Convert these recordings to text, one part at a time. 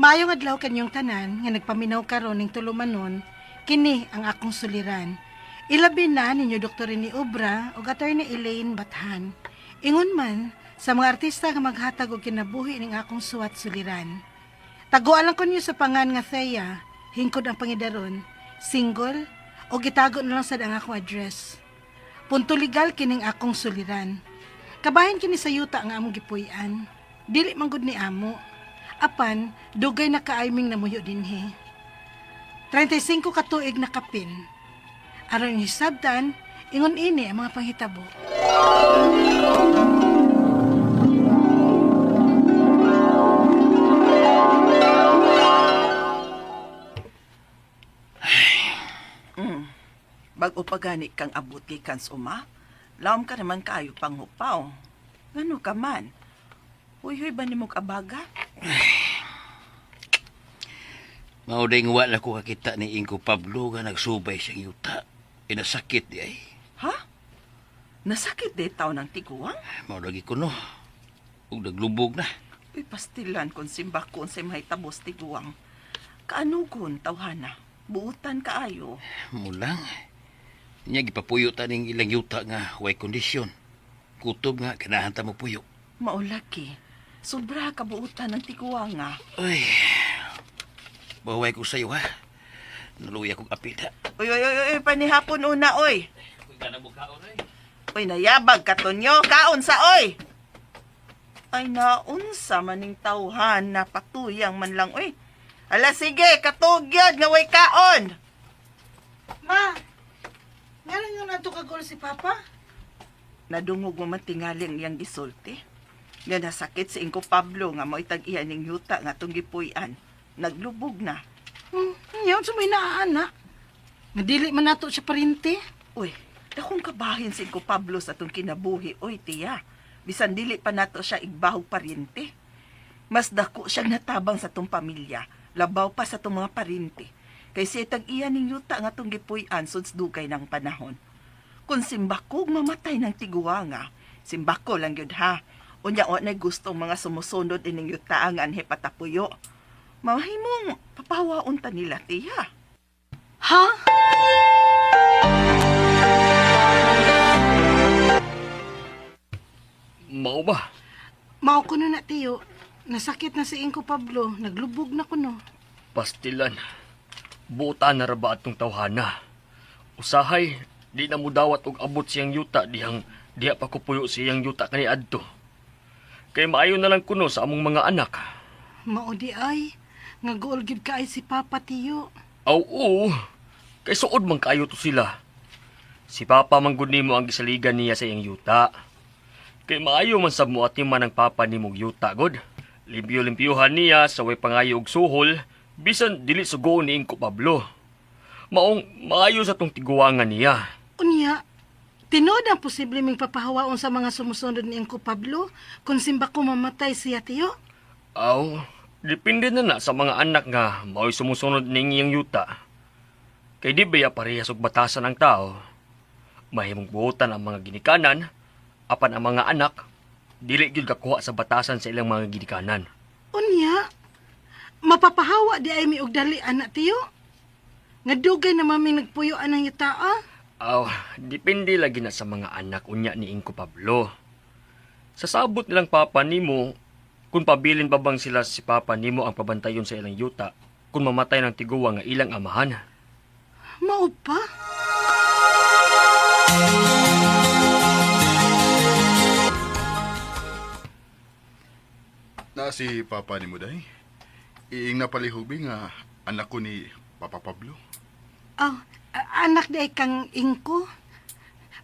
Maayong adlaw kanyong tanan nga nagpaminaw karon ning tulumanon, kini ang akong suliran. Ilabi na ninyo Dr. ni Obra ug Attorney Elaine Bathan. Ingon man sa mga artista nga maghatag og kinabuhi ning akong suwat suliran. Taguan lang ko niyo sa pangan nga Thea, hingkod ang pangidaron, single o gitago na lang sad ang akong address. Punto legal kining akong suliran. Kabahin kini sa yuta nga among gipuy-an. Dili man gud ni amo. Apan, dugay na kaayming namuyo dinhi. 35 ka tuig na kapin. Aron hisabtan, ingon ini ang mga panghitabo. Bago pa gani kang abot kay kans uma, laom ka naman kayo panghupaw. Ngano ka man? Huy ba ni mong abaga? Mauday nga wala ko kakita ni Inko Pablo nga nagsubay siyang yuta. Inasakit di ay. Ha? Nasakit di tao ng tiguang? Maulagi ko no. Ug naglubog na. Uy, pastilan kung simbakon sa may tabos tiguang. Kaanugon, tawhana? Buutan kaayo. Mulang. Niya gipapuyutan ning ilang yuta nga way kondisyon. Kutob nga ganahan ta mo puyo. Maulaki. Sobra kabuutan ng tiguang nga. Ay. Baway ko sa'yo ha. Naluya kong apit ha. Uy, panihapon una, oy. Kung ganang mukhaon ay. Uy, nayabag katonyo, kaon sa oy. Ay, naunsa maning tawhan na patuyang man lang, oy. Ala, sige, katugyod nga way kaon. Ma, ngayon yung nato kagol si Papa? Nadungog mo man tingaling iyang gisulti. Nga nasakit si Inko Pablo nga mo itag-iyan ning yuta nga itong gipuy-an. Naglubog na. Yun, sumay na, anak. Nadili man nato siya parinti. Uy, dakong kabahin si Inko Pablo sa itong kinabuhi, oy, tiya. Bisan dili pa nato siya igbahog parinti. Mas dako siyang natabang sa itong pamilya. Labaw pa sa itong mga parinti. Kay siya tag-iyan ning yuta nga itong gipuy-an suds dugay ng panahon. Kung simbakog mamatay ng tiguanga, simbako lang yun ha. Unya o na gustong mga sumusunod ining yuta ang anhe patapuyo. Mahimong papawaon ta nila, tiya. Ha? Mao ba? Mao ko na tiyo. Nasakit na si Inko Pablo. Naglubog na ko no. Pastilan. Buta na ra ba atong tawhana? Usahay, di na mo dawat og abot siyang yuta diha pa ko puyo siyang yuta kani adto. Kay maayo na lang kuno sa among mga anak. Mao di ay. Nga gool gid ka ay si Papa tiyo. Aw oo. Kay suod man kaayo to sila. Si Papa man gud nimo ang gisaligan niya sa iyang yuta. Kay maayo man sab mo ating man ang Papa nimong yuta god. Limpyo-limpyuhan niya sa way pangayo og suhol bisan dili sugoon ni Inko Pablo. Maong maayo sa tong tiguangan niya. Unya, tinod ang posible ming papahawaon sa mga sumusunod ni Inko Pablo kung simba ko mamatay siya tiyo. Aw, depende na sa mga anak nga mao'y sumusunod ning iyang yuta. Kay di baya parehas og batasan ang tao. Mahimong buotan ang mga ginikanan, apan ang mga anak, dili gyud kakuha sa batasan sa ilang mga ginikanan. Unya, mapapahawa di ay mi og dali anak tiyo. Nga dugay na maming nagpuyuan ng yutaa. Aw, depende lagi na sa mga anak unya ni Inko Pablo. Sa sabot nilang papa nimo, kung pabilin pa bang sila si papa nimo ang pabantayon sa ilang yuta, kung mamatay ng tiguwa nga ilang amahan. Mao pa? Na si Papa ni Muday. Iing napalihubi nga anak ko ni Papa Pablo. Oh, anak di ay kang Inko.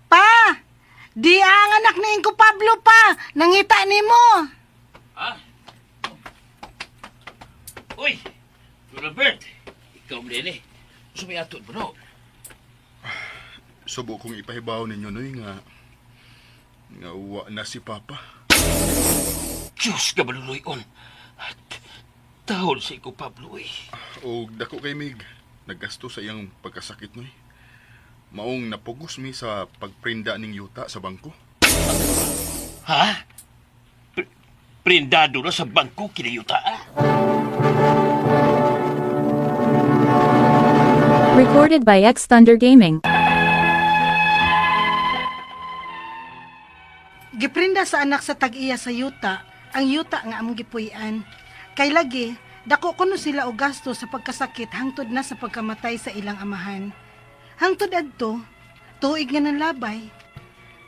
Pa! Di ang anak ni Inko Pablo pa! Nangita ni mo! Ha? Uy! Robert! Ikaw din eh. Sumiyatot mo no? Subo kong ipahibaw ninyo noy nga uwa na si Papa. Diyos ka maluluyon. Tahol si ko Pablo eh. O dako kay Mig, naggasto sa iyang pagkasakit noy. Maong napugos mi sa pagprinda ning yuta sa bangko. Ha? Prindado na sa bangko kinayuta ah? Recorded by X Thunder Gaming. Giprinda sa anak sa tag-iya sa yuta, ang yuta nga among gipuy-an. Kay lagi, dako kuno sila og gasto sa pagkasakit hangtod na sa pagkamatay sa ilang amahan. Hangtod adto, tuig nga ng labay.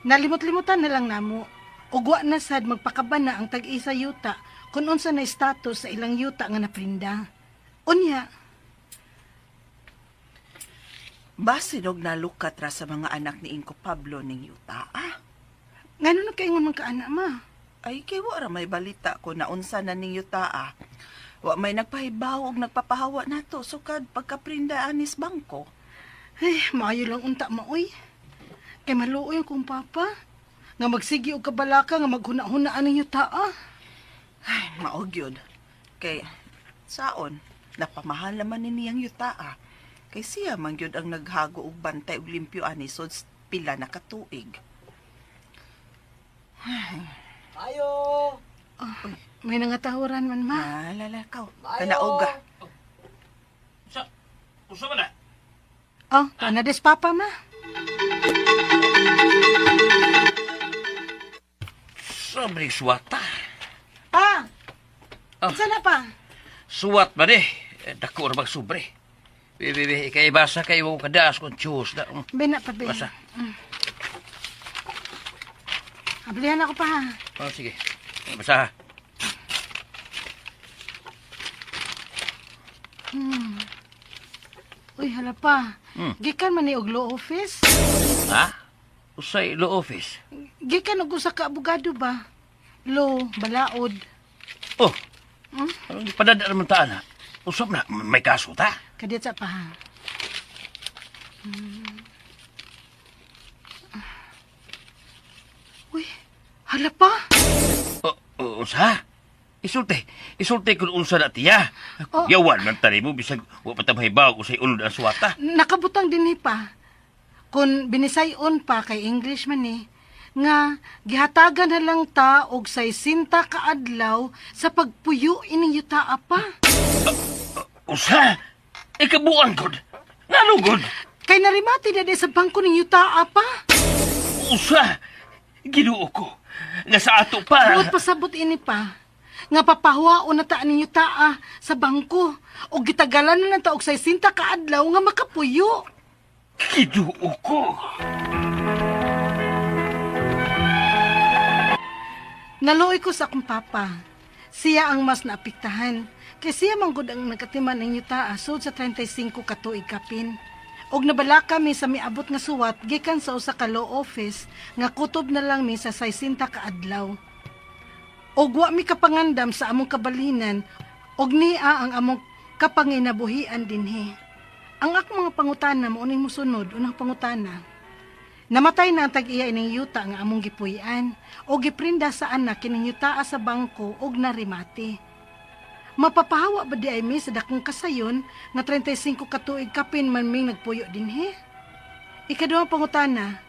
Nalimot-limutan na lang namo. Ug wa na sad magpakabana ang tag-iya sa yuta kung unsa na status sa ilang yuta nga naprinda. Unya, Base og nalukat ra sa mga anak ni Inko Pablo ning yuta. ngano na kaingon man ka anak ma? Ay kay wa ra may balita ko na unsa na ning yuta. Wa may nagpahibaw og nagpapahawa nato sukad pagkaprinda anis bangko. Ay, maayo lang unta maoy. Kay maluoy kong papa. Nga magsigi og kabalaka nga maghuna-hunaan ng yuta. Ay, mao gyud. Kay saon napamahal naman ni niyang yuta. Kay siya man gyud ang naghago og bantay og limpyo ani sud pila na katuig. May nangatahuran man ma. Lalakaw. Kanaoga. Usa man na? Oh, tanades papa ma. Sobre suwata. Pa! Oh. Sana pa? Suwat ba de? Dako ra sobre. Bibi, kay basa kay mo kadaas kung chus na. Bina pa, bina. Basa. Ablihan ako pa ha. Oh, sige. Basa. Uy, hala pa. Hmm. Gikan man ni og law office? Ha? Usay law office. Gikan og usa ka abogado ba? Law, balaod. Oh, Hmm? anong ipadada naman ta na? Usap na, may kaso ta? Kadit sa pa ha. Uy, hala pa. Unsa? Isulti kung unsa na tiya. Oh. Yawan man tani mo, bisag wa pa mahibaw kung say unod ang suwata. Nakabutang din ni pa. Kung binisayon pa kay English man ni, nga gihatagan na lang ta og say sinta ka adlaw sa pagpuyo ining yuta pa. Usa? Ikabuan gud. Ngano gud? Kay narimati na di sa bangko ning yuta pa. Usa? Ginuo ko. Nga sa ato pa. Huwag pasabot ini pa. Nga papahuwaon na taan ninyo taa sa bangko. O gitagalan na lang ta og say sinta ka adlaw nga makapuyo. Ginuo ko. Naluoy ko sa akong papa. Siya ang mas naapektahan. Kay siya manggod ang nagkatiman ninyo taa sud sa 35 katuig kapin. Og nabala kami sa miabot nga suwat gikan sa usa ka law office nga kutob na lang mi sa 60 ka adlaw. Og wa mi kapangandam sa among kabalinan og niya ang among kapanginabuhian dinhi. Ang akong mga pangutana mao ning mosunod unang pangutana. Namatay na ang tag-iya ining yuta nga among gipuy-an o giprinda sa anak kining yuta sa bangko og narimati. Mapapahawa ba di ay mi sa dakong kasayon nga 35 katuig kapin man ming nagpuyo dinhi? Ikaduhang pangutana,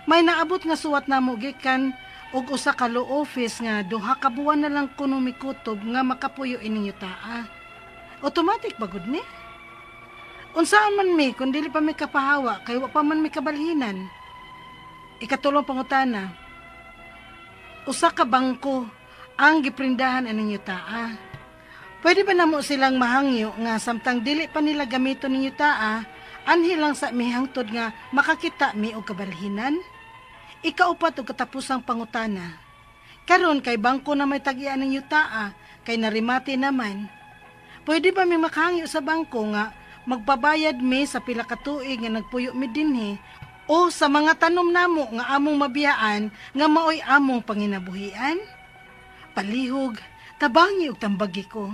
may naabot nga suwat namo gikan og usa ka law office nga duha ka buwan na lang kuno mikutob nga makapuyo ining yutaa. Automatic ba gud ni? Unsaan man mi kun dili pa mi kapahawa kay wa pa man mi kabalhinan. Ikatulong pangutana, usa ka bangko ang giprindahan aning yutaa. Pwede ba namo silang mahangyo nga samtang dili pa nila gamito ning yutaa, anhi lang sa mihangtod nga makakita mi og kabalhinan? Ikaupat og katapusang pangutana. Karon kay bangko na may tag-iya ning yutaa, kay narimati naman. Pwede ba mi makahangyo sa bangko nga magbabayad mi sa pila ka tuig nga nagpuyo mi dinhi o sa mga tanom namo nga among mabiyaan nga maoy among panginabuhian? Palihog, tabangi og tambagi ko.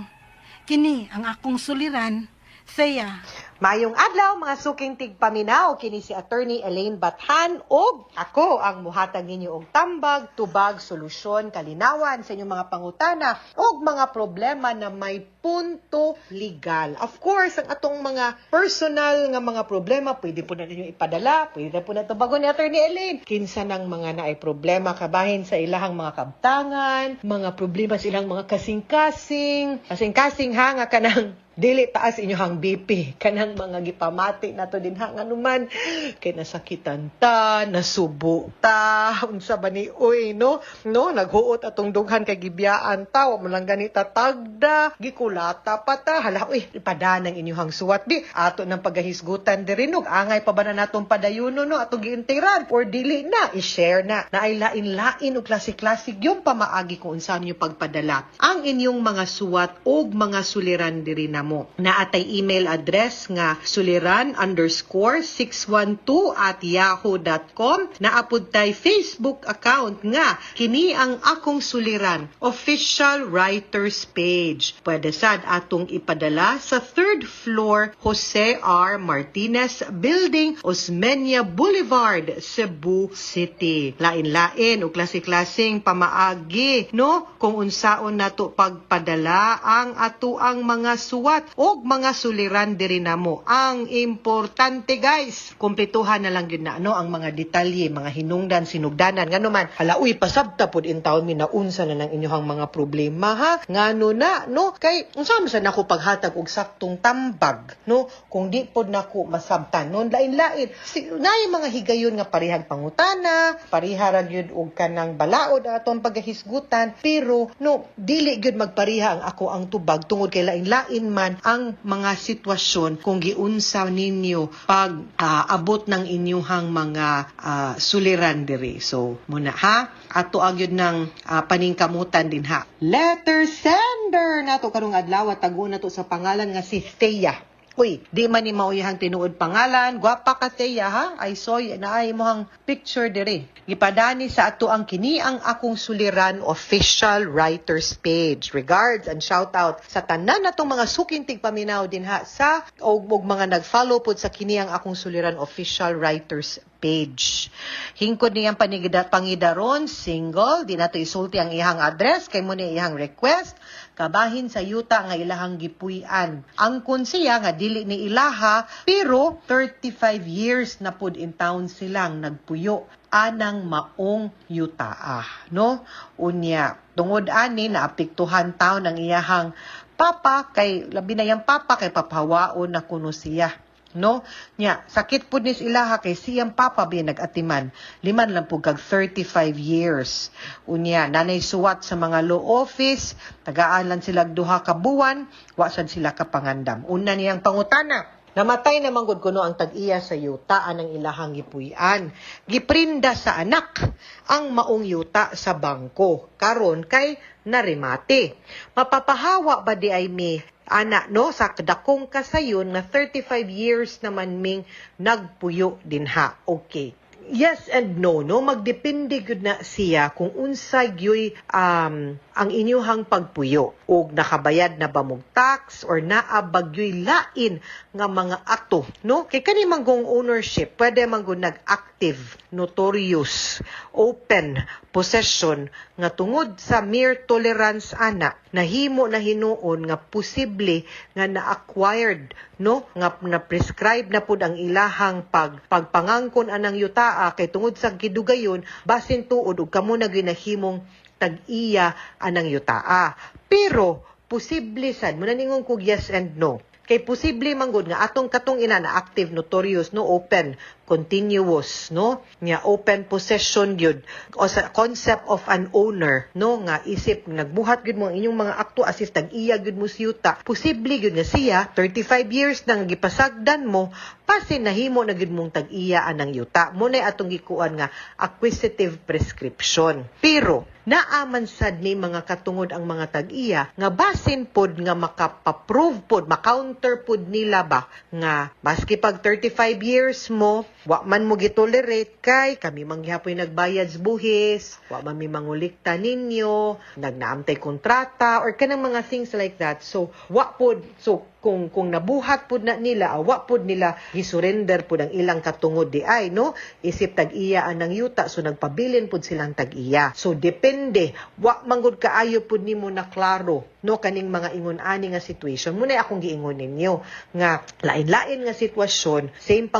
Kini ang akong suliran, Thea. Mayong adlaw mga suking tigpaminaw kini si Attorney Elaine Bathan ug ako ang muhatag ninyo og tambag, tubag, solusyon, kalinawan sa inyong mga pangutana ug mga problema na may punto legal. Of course, ang atong mga personal nga mga problema pwede po na ninyo ipadala, pwede po na tubagon ni Attorney Elaine. Kinsa nang mga naay problema kabahin sa ilahang mga kabtangan, mga problema sa ilang mga kasing-kasing ha nga kanang dili taas inyohang BP kanang mga gipamati nato dinha nganuman kay nasakitan ta, nasubo ta, unsa ba ni uy no naghuot atong dughan kay gibiyaan ta wa man lang ganita tagda gikulata pa ta hala uy ipadanang inyohang suwat di ato nang pagahisgutan diri no angay pa ba na natong padayuno no atong giintiran or dili na i-share na ay lain-lain og klase-klase yung pamaagi kung unsa niyo pagpadala ang inyong mga suwat og mga suliran diri namo. Naatay email address nga suliran_612@yahoo.com. Naapod tay Facebook account nga kini ang akong suliran official writers page. Pwede sad atong ipadala sa 3rd floor Jose R. Martinez Building, Osmeña Boulevard, Cebu City. Lain-lain o klase-klaseng pamaagi no kung unsaon nato pagpadala ang atuang mga suwat o mga suliran diri namo. Ang importante guys, kumpletuhan na lang yun na ang mga detalye, mga hinungdan, sinugdanan ngano man. Hala uy pasabta pod in taon mi naunsa na ng inyohang mga problema ha. Ngano na no kay unsa man sa nako paghatag og saktong tambag no kung di pod nako masabtan non lain-lain. Naay mga higayon nga parihag pangutana, parihara gyud og kanang balaod aton pagahisgutan pero no dili gyud magpariha ang ako ang tubag tungod kay lain-lain man ang mga sitwasyon kung giunsa ninyo pag abot ng inyuhang mga suliran diri. So muna ha ato agyud ng paningkamutan din ha. Letter sender nato karong adlaw tago na to sa pangalan nga si Thea. Uy, di man ni mauyahang tinuod pangalan, gwapa ka Thea ha. I saw na ay mohang picture diri. Gipadani sa ato ang kini ang akong suliran official writers page. Regards and shout out sa tanan natong mga sukintig paminaw din ha sa og mga nag-follow pod sa kini ang akong suliran official writers page. Hingkod niyang pangidaron, single, di nato isulti ang ihang address, kay mo ni ihang request, kabahin sa yuta nga ilahang gipuy-an. Angkon siya nga dili ni ilaha, pero 35 years na pud in town silang nagpuyo anang maong yuta no? Unya, tungod ani na apektuhan taon ang iyahang papa, kay labi na yang papa kay papawaon na kuno siya. No? Nya, sakit pud nis ilaha kay siyang papa bi nag-atiman. Liman lang pud kag 35 years. Unya, nanay suwat sa mga law office, tagaan lang sila duha ka buwan, wa sad sila kapangandam. Una niyang pangutana, namatay naman gud kuno ang tag-iya sa yuta ang ilahang gipuy-an. Giprinda sa anak ang maong yuta sa bangko. Karon kay narimate. Mapapahawa ba di ay mi ana no sa dakong kasayon nga 35 years naman ming nagpuyo din ha. Okay. Yes and no magdepende gud na siya kung unsa gyoy ang inyuhang pagpuyo og nakabayad na ba mog tax or naa bagyoy lain nga mga akto no kay kani manggong ownership pwede manggod nag-active, notorious, open possession nga tungod sa mere tolerance ana nahimo na hinuon nga posible nga na-acquired no nga na-prescribe na pud ang ilahang pagpangangkon anang yutaa kay tungod sa gidugayon basin tuod ug kamo na ginahimong tag-iya anang yutaa. Pero posible sad mo na ningon kog yes and no. Kay posible manggod nga atong katong ina na active, notorious, no open, continuous, no nga open possession gyud o sa concept of an owner, no nga isip nagbuhat gyud mo ang inyong mga akto as if tag-iya gyud mo siyuta. Posible gyud nga siya 35 years nang gipasagdan mo pasin nahimo na gyud mong tag-iya anang yuta. Mo na atong gikuan nga acquisitive prescription. Pero naaman sad ni mga katungod ang mga tag-iya nga basin pod nga makapaprove pod, makounter pod nila ba nga maski pag 35 years mo wa man mo gitolerate kay kami manghihapoy nagbayad sa buhis, wa man mi mangulikta ninyo, nagnaamtay kontrata or kanang mga things like that. So wa pod kung nabuhat pud na nila, wa pud nila gisurrender pud ang ilang katungod di ay no isip tag-iya anang yuta so nagpabilin pud silang tag-iya. So depende, wa manggod kaayo pud nimo na klaro no kaning mga ingon ani nga situation. Muna akong giingon ninyo nga lain-lain nga sitwasyon, same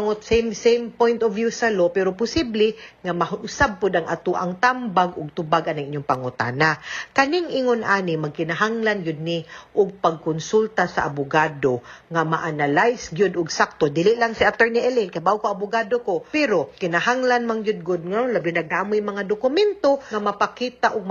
point of view sa law pero posible nga mausab pud ang ato ang tambag ug tubag anang inyong pangutana. Kaning ingon ani magkinahanglan gyud ni og pagkonsulta sa abogado abogado nga ma-analyze gyud og sakto. Dili lang si Attorney Elaine kay bawo ko abogado ko, pero kinahanglan man gyud gud nga labi nagdamoy mga dokumento nga mapakita og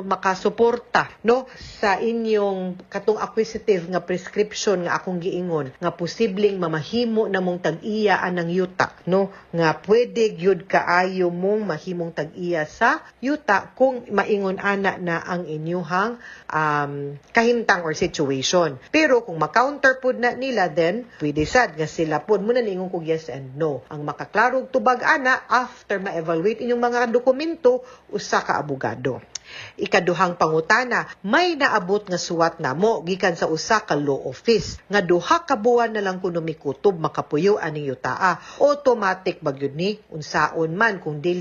makasuporta no sa inyong katong acquisitive nga prescription nga akong giingon nga posibleng mamahimo namong tag-iya anang yuta no nga pwede gyud kaayo mong mahimong tag-iya sa yuta kung maingon ana na ang inyuhang kahimtang or situation. Pero kung ma-counter pud na nila, then pwede sad nga sila pud muna ningon kog yes and no. Ang makaklarog tubag ana after ma-evaluate inyong mga dokumento usa ka abogado. Ikaduhang pangutana, may naabot nga suwat namo gikan sa usa ka law office nga duha ka buwan na lang kuno mikutob makapuyo aning yutaa. Automatic bagyud ni unsaon man kung di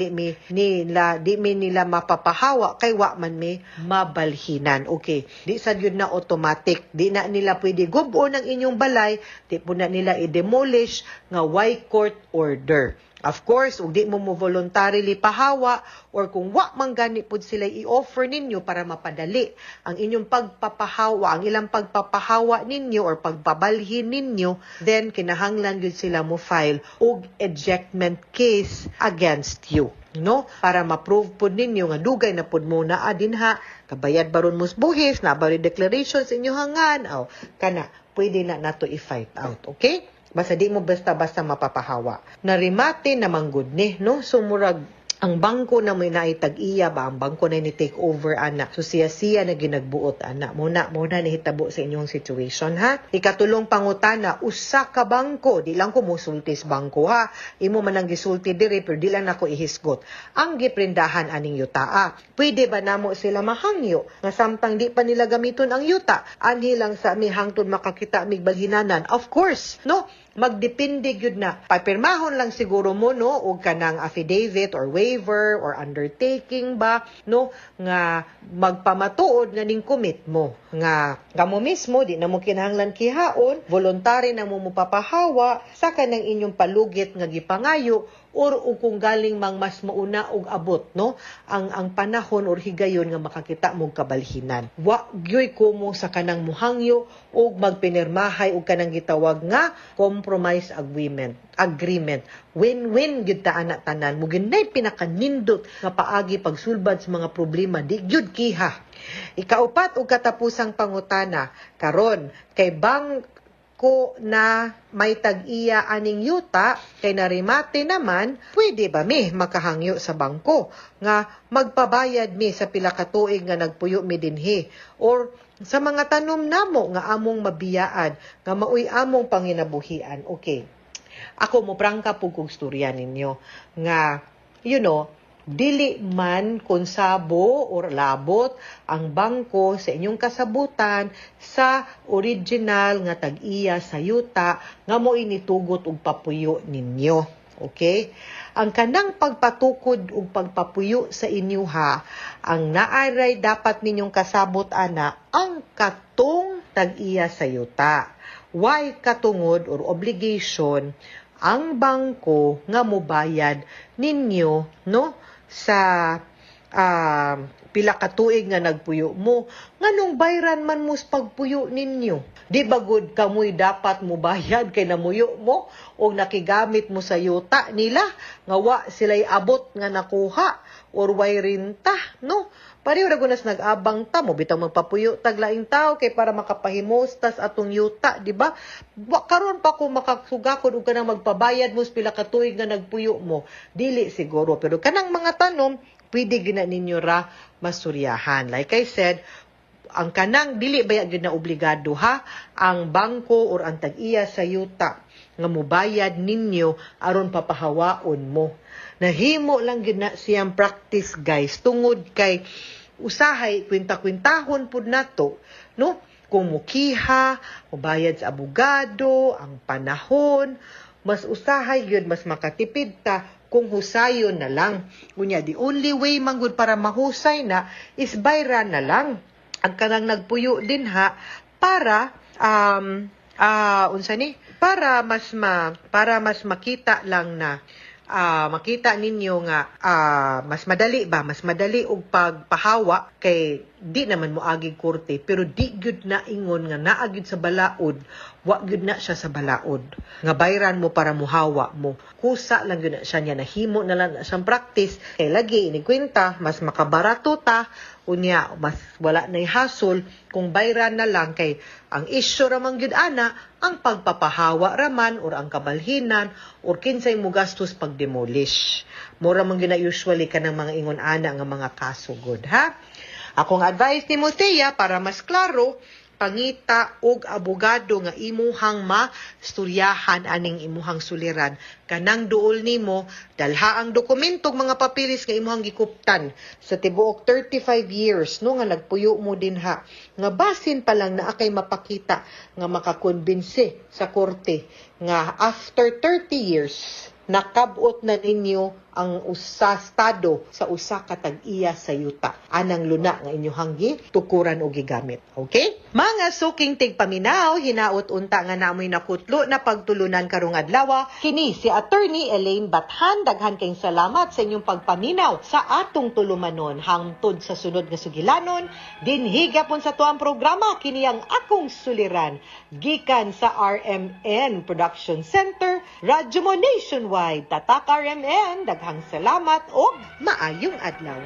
nila mapapahawa kay wa man may mabalhinan. Okay, di sad yun na automatic, di na nila pwede gub-on ang inyong balay, di po na nila i-demolish nga why court order. Of course, ug di mo voluntarily pahawa or kung wa man gani pud sila i-offer ninyo para mapadali ang inyong pagpapahawa, ang ilang pagpapahawa ninyo or pagpabalhin ninyo, then kinahanglan gyud sila mo file og ejectment case against you. No, para ma-prove pud ninyo nga dugay na pud mo naa dinha, kabayad baron mo buhis na bari declaration sa inyo hangan, kana pwede na nato i-fight out, okay? Basta di mo basta-basta mapapahawa. Narimate na manggod ni, no? Sumurag ang bangko na may naitag-iya ba, ang bangko na ni-take over, ana. So siya na ginagbuot, ana. Muna nihitabo sa inyong situation, ha? Ikatulong pangutana, usa ka bangko, di lang ko musultis bangko, ha? Imo man ang gisulti diri, pero di lang ako ihisgot. Ang giprindahan aning yutaa. Pwede ba namo sila mahangyo? Nga samtang di pa nila gamiton ang yuta, anhi lang sa mi hangtod makakita mig balhinanan. Of course, no? Magdepende gyud na papirmahon lang siguro mo no og kanang affidavit or waiver or undertaking ba no nga magpamatuod nga ning commit mo nga kamo mismo di na mo kinahanglan kihaon, voluntary na mo papahawa sa kanang inyong palugit nga gipangayo or kung galing mang mas mauna og abot no ang panahon or higayon nga makakita mong kabalhinan. Wa gyoy kumo sa kanang muhangyo og magpinirmahay og kanang gitawag nga compromise agreement. Win-win gyud ta ana tanan mo ginay pinakanindot nga paagi pagsulbad sa mga problema di gyud kiha. Ikaupat og katapusang pangutana karon kay ko na may tag-iya aning yuta kay narimate naman, pwede ba mi makahangyo sa bangko nga magpabayad mi sa pila ka tuig nga nagpuyo mi dinhi or sa mga tanom namo nga among mabiyaan nga maoy among panginabuhian. Okay. Ako mo prangka pug kog storya ninyo nga dili man konsabo or labot ang bangko sa inyong kasabutan sa original nga tag-iya sa yuta nga mo initugot og papuyo ninyo. Okay? Ang kanang pagpatukod og pagpapuyo sa inyo ang naaray dapat ninyong kasabot ana ang katong tag-iya sa yuta. Why katungod or obligation ang bangko nga mobayad ninyo sa pila ka tuig nga nagpuyo mo nganong bayran man mo sa pagpuyo ninyo. Di ba gud kamoy dapat mo bayad kay namuyo mo o nakigamit mo sa yuta nila nga wa sila'y abot nga nakuha or way rinta, no? Pareho ra gunas nag-abang ta mo bitang magpapuyo taglaing tao kay para makapahimostas atong yuta, di ba? Karon pa ko makasugakod og kanang magpabayad mo sa pila ka tuig nga nagpuyo mo. Dili siguro, pero kanang mga tanom pwede gina ninyo ra masuryahan. Like I said, ang kanang dili baya gyud na obligado ang bangko or ang tag-iya sa yuta nga mobayad ninyo aron papahawaon mo. Nahimo lang gyud na siyang practice, guys, tungod kay usahay kwinta-kwintahon pud nato, no? Kung mukiha, mubayad sa abogado, ang panahon, mas usahay gyud, mas makatipid ta kung husayon na lang. Unya, the only way manggod para mahusay na is bayra na lang. Ang kanang nagpuyo din para para mas makita lang na makita ninyo nga mas madali og pagpahawa kay di naman mo agig korte pero di gyud na ingon nga naa gyud sa balaod, wa gyud na siya sa balaod nga bayran mo para muhawa mo, kusa lang gyud na siya niya, nahimo na lang na siyang practice kay lagi inikwenta mas makabarato ta unya, mas wala na hasol kung bayran na lang kay ang issue ramang gyud ana ang pagpapahawa raman or ang kabalhinan or kinsay mo gastos pag demolish. Mura man gyud na usually kanang mga ingon ana nga mga kaso good ha. Akong advice ni Motea para mas klaro, pangita og abogado nga imuhang masturyahan aning imuhang suliran. Kanang duol nimo, dalha ang dokumentong mga papilis nga imuhang gikuptan sa tibuok 35 years no nga nagpuyo mo din ha. Nga basin pa lang na akay mapakita nga makakonbinse sa korte nga after 30 years nakabot na ninyo ang usa estado sa usa ka tag-iya sa yuta. Anang luna nga inyong tukuran o gigamit. Okay? Mga suking tigpaminaw, hinaot unta nga namoy nakutlo na pagtulunan karong adlaw. Kini si Attorney Elaine Bathan. Daghan kayong salamat sa inyong pagpaminaw sa atong tulumanon hangtod sa sunod nga sugilanon. Dinhigapon sa tuang programa kini ang akong suliran gikan sa RMN Production Center, Radyo Mo Nationwide. Tatak RMN, daghang salamat o maayong adlaw.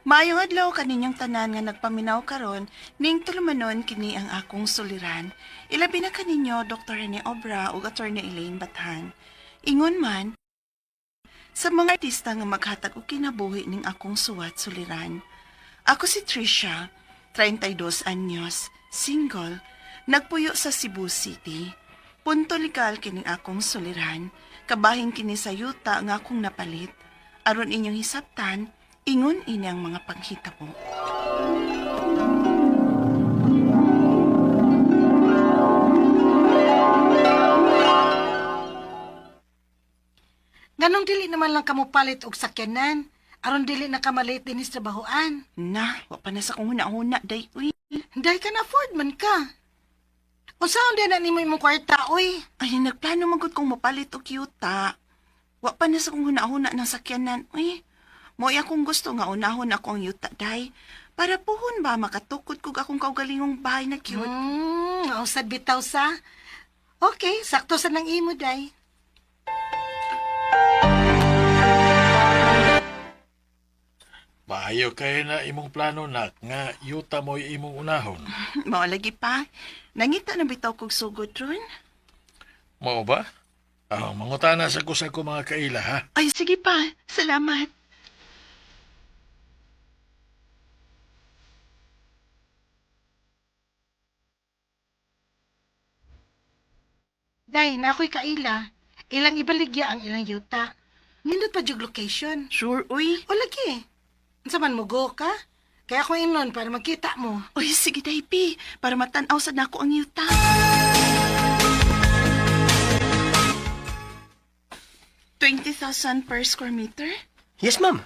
Maayong adlaw kaninyong tanan nga nagpaminaw karon ning tulumanon kini ang akong suliran. Ilabi na kaninyo Dr. Rene Obra ug Attorney Elaine Bathan. Ingon man sa mga artista nga maghatag og kinabuhi ning akong suwat suliran. Ako si Trisha, 32 anyos, single, nagpuyo sa Cebu City. Punto legal kining akong suliran. Kabahin kini sa yuta nga akong napalit. Aron inyong hisabtan, ingon ini ang mga panghitabo. Ganong dili naman lang kamo palit og sakyanan. Aron dili na kamalit din sa trabahoan. Na, wa pa na sa kong huna-huna, day, uy. Dahil ka na afford man ka. O saan din na nimo imong kwarta, oy? Ay, nagplano magod kong mapalit og yuta. Wa pa na sa kong huna-huna ng sakyanan, uy. Mo'y akong gusto nga unahon ako ang yuta, day. Para puhon ba makatukod kog akong kaugalingong bahay na cute. Ausad bitaw sa. Okay, sakto sa nang imo, day. Maayo kay na imong plano nak nga yuta mo imong unahon. Mao lagi pa. Nangita na bitaw kog sugod ron. Mao ba? Mangutana sa ko mga kaila ha. Ay, sige pa. Salamat. Day, na ako'y kaila. Ilang ibaligya ang ilang yuta. Nindot pa jug location. Sure, uy. O lagi. Unsa man mo go ka? Kaya ako inon para makita mo. Uy, sige, day, pi. Para matanaw sa nako ang yuta. $20,000 per square meter? Yes, ma'am.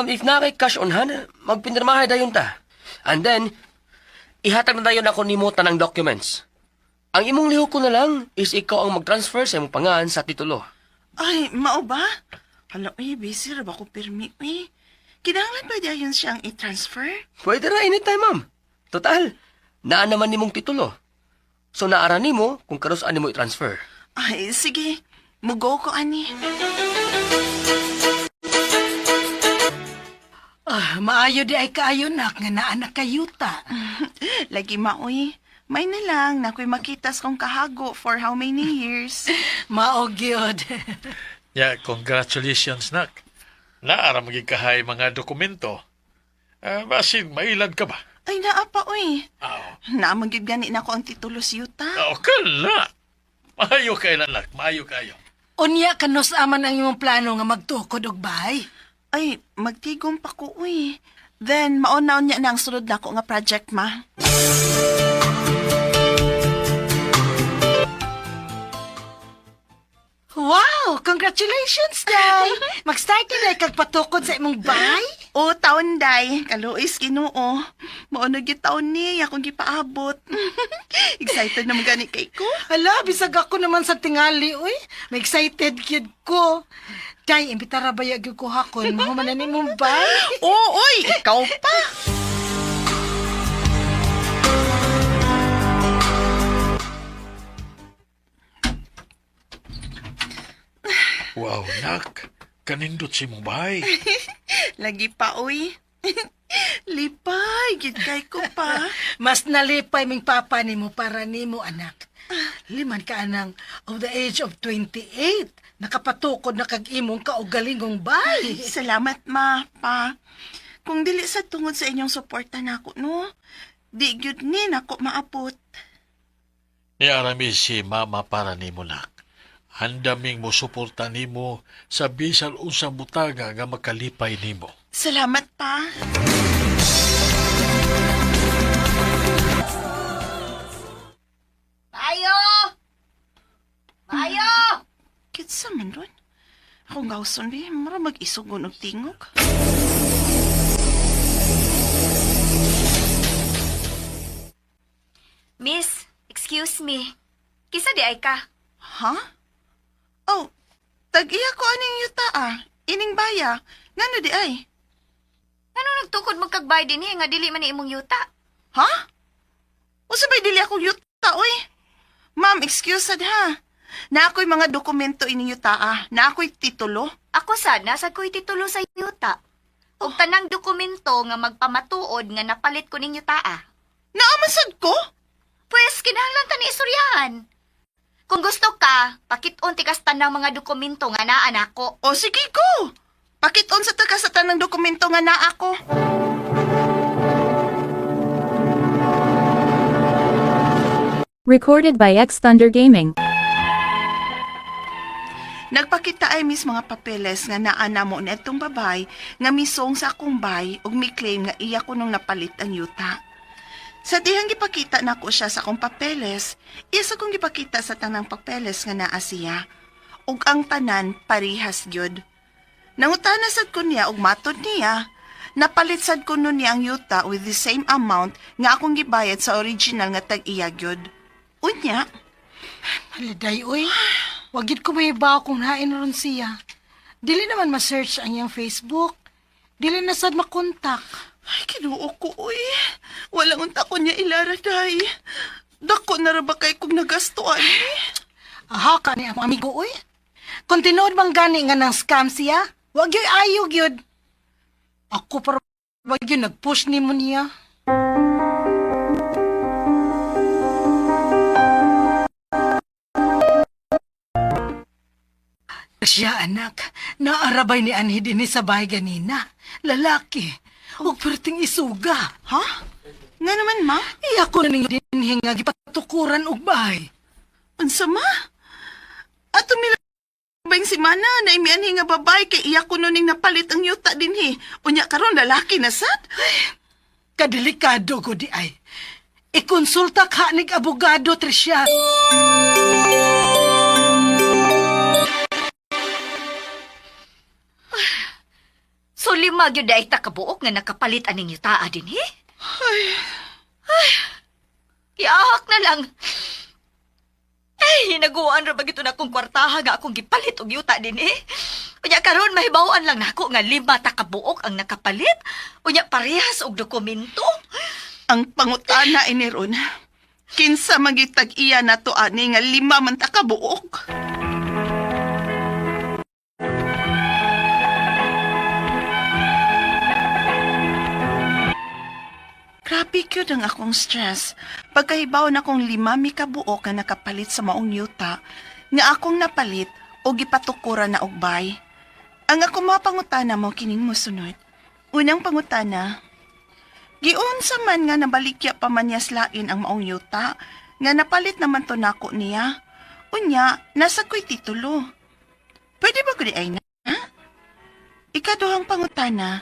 If na kay cash on hand, magpinirmahay dayon ta. And then, ihatag na dayon ako nimo tanang documents. Ang imong lihok ko na lang is ikaw ang mag-transfer sa imong pangalan sa titulo. Ay, mao ba? Hala, uy, busy ra ba ko pirmi, uy? Kinahanglan ba dayon siyang i-transfer? Pwede ra anytime, ma'am. Total, naa naman nimong titulo. So naara nimo kung karosaan nimo i-transfer. Ay, sige. Mugo ko, ani. Maayo di ay kaayo nak nga naanak kayuta. Lagi maoy. May na lang na ko'y makitas kong kahago for how many years. Mao gyud. Ya, congratulations nak. Naara magikahay mga dokumento. Basin, mailan ka ba? Ay, naapa, uy. Oo. Naamagid gani na ko ang titulo si Yuta. Kala. Maayo kayo nak, maayo kayo. Unya kanos aman ang imong plano nga magtukod og bahay. Ay, magtigom pa ko, uy. Then, mauna niya na ang sunod na ko nga project, ma. Wow! Congratulations, Day! Mag-start na kag patukod sa imong bahay? O, taon day. Kaluoy Ginoo. Maunag yung taon ni, akong gipaabot. Excited naman gani kay ko. Hala, bisag ako naman sa tingali, uy. May excited kid ko. Day, imbitara ba yung ko hakon? Mahuman na ni Mumbai. Oo, oy, ikaw pa. Wow, nak. Kanindot si mong bahay. Lagi pa, uy. Lipay, gid kay ko pa. Mas nalipay ming papa ni mo para ni mo, anak. Liman ka anang of the age of 28. Nakapatukod na kag-imong kaugalingong bay. Salamat, ma, pa. Kung dili sa tungod sa inyong suporta nako, no? Di gyud ni nako maapot. Niarami si mama para nimo nak. Handaming mo suporta nimo sa bisan unsang butaga nga makalipay nimo. Salamat, pa. Mayo! Mayo! Kitsa man ron. Akong gawson di, mara mag-isugon og tingog. Miss, excuse me. Kisa di ay ka? Ha? Oh, tag-iya ko aning yuta Ining baya. Ngano di ay? Ano nagtukod magkagbay din nga dili man ni imong yuta? Ha? O sabay dili akong yuta, oy. Ma'am, excuse sad ha. Na ako'y mga dokumento ining yuta Na ako'y titulo. Ako sana sa ko'y titulo sa yuta. Ug tanang dokumento nga magpamatuod nga napalit ko ning yuta. Naamasad ko? Pwes kinahanglan ta ni istoryahan. Kung gusto ka, pakit-on tikas tanang mga dokumento nga naa nako. O sige ko. Pakit-on sa tagasatan ng dokumento nga naa ako. Recorded by X Thunder Gaming. Nagpakita ay mis mga papeles nga naana mo na itong babay nga misong sa akong bay ug mi claim nga iya ko nung napalit ang yuta. Sa dihang gipakita nako siya sa akong papeles, isa kong gipakita sa tanang papeles nga naa siya. Ug ang tanan parihas gyud. Nangutana sad ko niya ug matod niya, napalit sad ko nun niya ang yuta with the same amount nga akong gibayad sa original nga tag-iya gyud. Unya, Haliday, uy. Wagid ko may iba kung hain ron siya. Dili naman ma-search ang iyang Facebook. Dili na sad makontak. ay kinuo ko uy. Walang unta ko niya ilara day. Dako na ra ba kay kong nagastuan eh? Aha ka ni akong amigo, uy. Kung tinuod bang gani nga ng scam siya, wag yun ayog yun. Ako para wag yun nag-push ni mo niya. Siya anak, naarabay ni Anhi din sa bahay ganina. Lalaki, huwag perting isuga. Ha? Nga naman ma? Iya ko na ninyo din hingag ipatukuran og bahay. Unsa ma? Ato milabang si Mana na imianhi nga babay kay iya ko nuning napalit ang yuta dinhi. Unya karon lalaki na sad. Kadelikado ko di ay. Ikonsulta ka nig abogado, Tricia. So lima gyud ay takabuok nga nakapalit aning yuta din Ay. Iahak na lang. Ay, hinaguan ra ba gito na akong kwartaha nga akong gipalit og yuta din Unya karon mahibaw-an lang nako nga 5 takabuok ang nakapalit. Unya parehas og dokumento. Ang pangutana ini ron. Kinsa magitag iya na to ani nga 5 man ta kabuok. Grabe kyud ang akong stress. Pagkahibaw na kong 5 mi kabuok nga nakapalit sa maong yuta, nga akong napalit o gipatukuran na ugbay. Ang akong mga pangutana mo kining mosunod. Unang pangutana, giunsa man nga nabalikya pa man niya slain ang maong yuta, nga napalit naman to nako niya. Unya, nasa ko'y titulo. Pwede ba ko di ay na? Ikaduhang pangutana,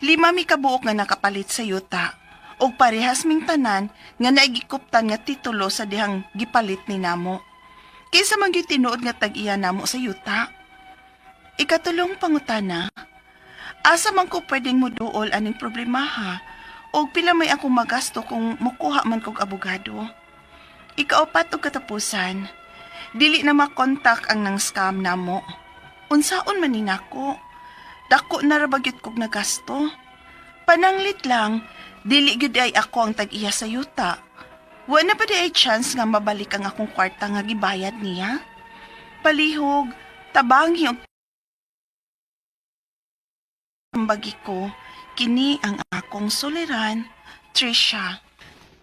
5 mi kabuok nga nakapalit sa yuta, o parehas ming tanan nga naigikuptan nga titulo sa dihang gipalit ni namo. Kaysa man gyud tinuod nga tag-iya namo sa yuta. Ikatulong pangutana, Asa man ko pwedeng mo duol aning problema ha? O pila may akong magasto kung mukuha man kog abogado? Ikaapat og katapusan, dili na makontak ang nang scam namo. Unsaon man ni nako? Dako na ra bagyot kog nagasto. Pananglit lang, dili gyud ay ako ang tag-iya sa yuta. Wa na pa di ay chance nga mabalik ang akong kwarta nga gibayad niya? Palihog, tabangi og bagi ko, kini ang akong suliran, Trisha.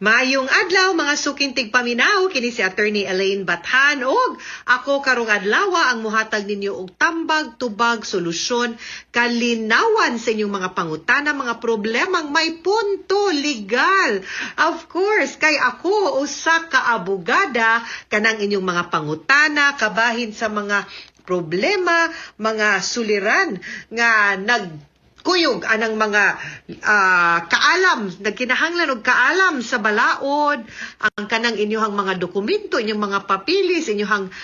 Mayong adlaw mga suking tigpaminaw kini si Attorney Elaine Bathan og ako karong adlaw ang muhatag ninyo og tambag tubag solusyon kalinawan sa inyong mga pangutana mga problemang may punto legal. Of course, kay ako usa ka abogada kanang inyong mga pangutana kabahin sa mga problema, mga suliran nga kuyog anang mga kaalam, nagkinahanglan og kaalam sa balaod, ang kanang inyong mga dokumento, inyong mga papilis, inyong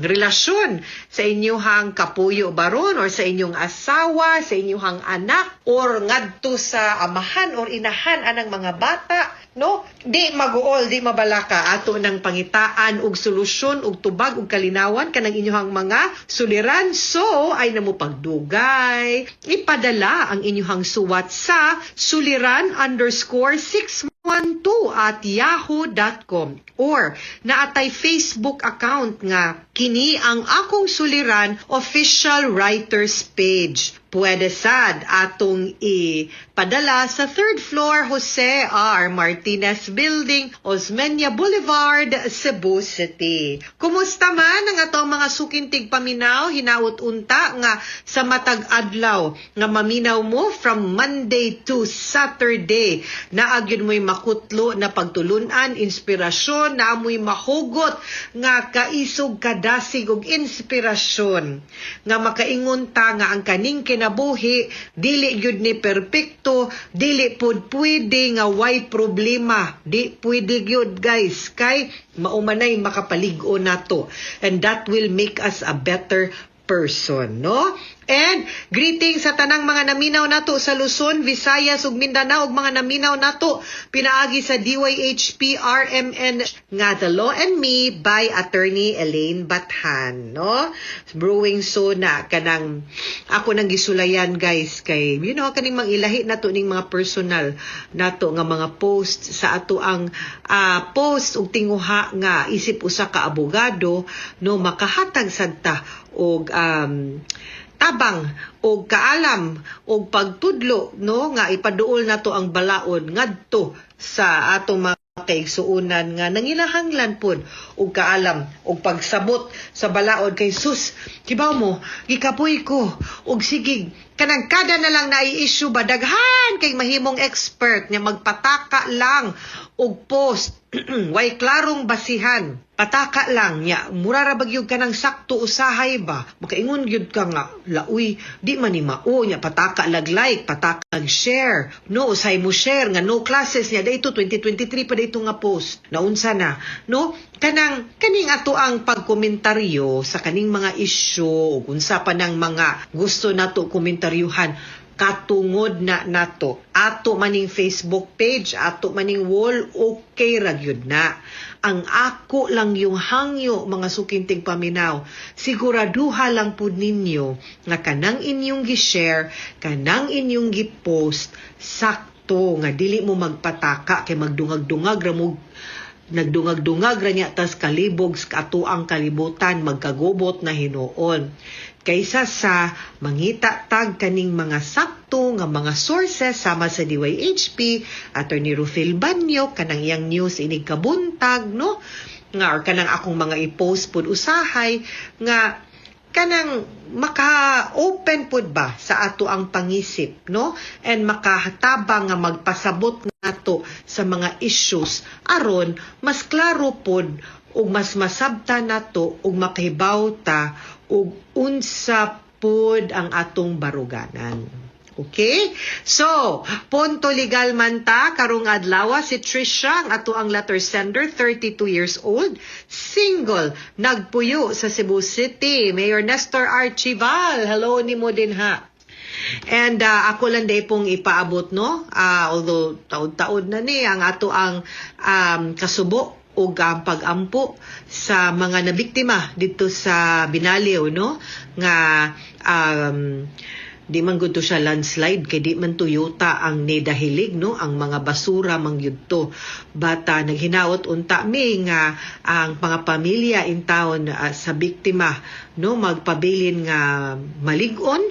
relasyon sa inyong kapuyo baron or sa inyong asawa, sa inyong anak or ngadto sa amahan or inahan anang mga bata, no? Di maguol, di mabalaka ato ng pangitaan og solusyon og tubag og kalinawan kanang inyong mga suliran. So ay namo pagdugay ipadala ang inyong suwat sa suliran_612@yahoo.com or naatay Facebook account nga kini ang akong suliran official writers page. Pwede sad atong ipadala sa 3rd floor Jose R. Martinez Building, Osmeña Boulevard, Cebu City. Kumusta man ang atong mga sukintig paminaw, hinaut unta nga sa matag adlaw nga maminaw mo from Monday to Saturday. Naagyod mo'y makutlo na pagtulunan, inspirasyon, na amoy mahugot nga kaisog kadasig og inspirasyon nga makaingon ta nga ang kaning kinabuhi dili gyud ni perpekto, dili pud pwede nga way problema, di pwede gyud guys kay maumanay makapalig-o nato, and that will make us a better person, no? And greetings sa tanang mga naminaw nato sa Luzon, Visayas ug Mindanao ug mga naminaw nato pinaagi sa DYHP RMN nga The Law and Me by Attorney Elaine Bathan, no? Brewing so na kanang ako nang gisulayan guys kay kaning mangilahi nato ning mga personal nato nga mga post sa ato ang post ug tinguha nga isip usa ka abogado, no, makahatag sad ta og tabang o kaalam o pagtudlo, no, nga ipaduol nato ang balaod ngadto sa atong mga kaigsuunan nga nangilahanglan pod og kaalam og pagsabot sa balaod kay sus kibaw mo gikapoy ko og sige kanang kada na lang na i-issue ba daghan kay mahimong expert nga magpataka lang og post way klarong basihan, pataka lang nya mura ra bagyog ka ng sakto usahay ba makaingon gyud ka nga lauy di man ni mao nya pataka lag like pataka lag share, no, usahay mo share nga no classes nya dayto 2023 pa dayto nga post naunsa na, no, kaning ato ang pagkomentaryo sa kaning mga issue ug unsa pa nang mga gusto nato komentaryuhan katungod na nato ato maning Facebook page, ato maning wall, okay ra gyud na. Ang ako lang yung hangyo mga sukintig paminaw, siguraduha lang pud ninyo nga kanang inyong gi-share, kanang inyong gi-post sakto nga dili mo magpataka kay magdungag-dungag ra mo nagdungag-dungag ra niya tas kalibog sa ato ang kalibutan magkagubot na hinuon. Kaysa sa mangita tag kaning mga sakto nga mga sources sama sa DYHP, Attorney Rufil Banyo, kanang iyang news inig kabuntag, no? Nga or kanang akong mga i-post pud usahay nga kanang maka-open pud ba sa ato ang pangisip, no? And makahatabang nga magpasabot nato sa mga issues aron mas klaro pud ug mas masabta nato ug makahibaw ta ug unsa pud ang atong baruganan. Okay? So, punto legal man ta karong adlaw si Trisha ang ato ang letter sender, 32 years old, single, nagpuyo sa Cebu City. Mayor Nestor Archival, hello nimo din ha. And ako lang day pong ipaabot, no? Although taod-taod na ni ang ato ang kasubo o ang pag-ampo sa mga nabiktima dito sa Binaliw, no? Nga di man gud to siya landslide kay di man Toyota ang nidahilig, no? Ang mga basura man gyud to. But naghinaot unta mi nga ang mga pamilya in town sa biktima, no, magpabilin nga malig-on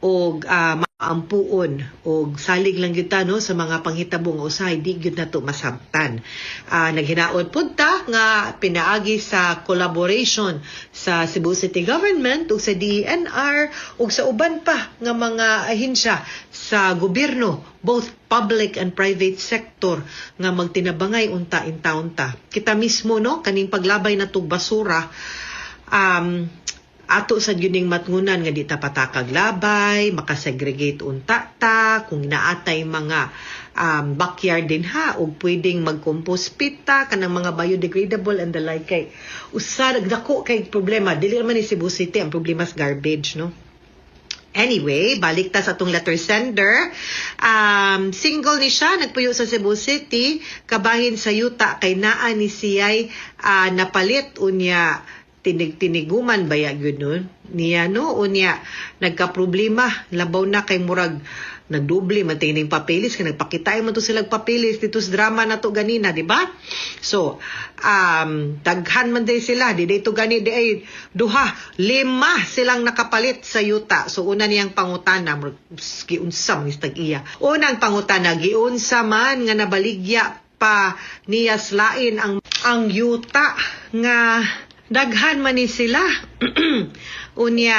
o maampuon o salig lang gyud ta, no, sa mga panghitabong usahay di gyud nato masabtan. Naghinaot pud ta nga pinaagi sa collaboration sa Cebu City Government ug sa DENR ug sa uban pa nga mga ahensya sa gobyerno, both public and private sector, nga magtinabangay unta in town ta. Kita mismo, no, kaning paglabay natong basura, ato sa yuning matngunan nga di ta patakag labay, makasegregate unta ta, kung naatay mga backyard din ha, o pwedeng mag-compost pit ta, kanang mga biodegradable and the like kay. Usa, nagdako kay problema, dili man ni Cebu City, ang problema is garbage, no? Anyway, balik ta sa atong letter sender. Single ni siya, nagpuyo sa Cebu City, kabahin sa yuta, kay naa ni siya'y napalit unya tiniguman baya gyud nun niya, no, unya nagka-problema labaw na kay murag nagdoble man tining papeles kay nagpakitay man to sila papeles dito sa drama na to ganina, di ba? So daghan man day sila, di to gani di ay duha, 5 silang nakapalit sa yuta. So una niyang pangutana giunsa man tag-iya. Unang pangutana, giunsa man nga nabaligya pa niya slain ang yuta nga daghan man ni sila. Unya,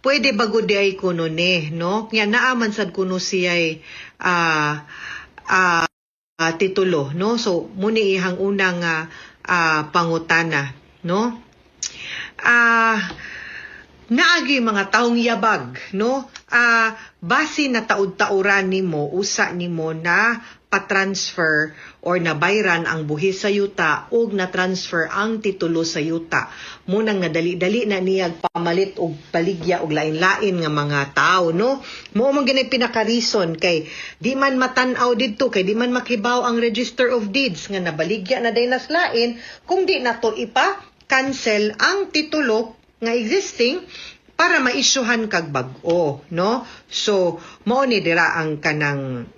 pwede bago di ay kuno ni, no? Kaya naaman sad kuno siya'y titulo, no? So, muni ihang unang pangutana, no? Naagi mga taong yabag, no? Base na taud-tauran nimo, usa nimo na pa-transfer or nabayran ang buhis sa yuta o na-transfer ang titulo sa yuta. Munang nadali-dali na niyag pamalit og paligya og lain-lain nga mga tao, no? Mao man gani pinaka-reason kay di man matan-aw didto, kay di man makibaw ang Register of Deeds nga nabaligya na day naslain kung di nato ipa-cancel ang titulo nga existing para ma-issuehan kag bag-o, no? So, mao ni dira ang kanang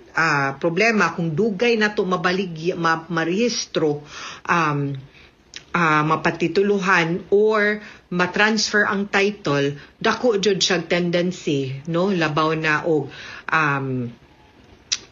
problema kung dugay na to mabaligya, marehistro, mapatituluhan or matransfer ang title, dako jud siya tendency, no, labaw na og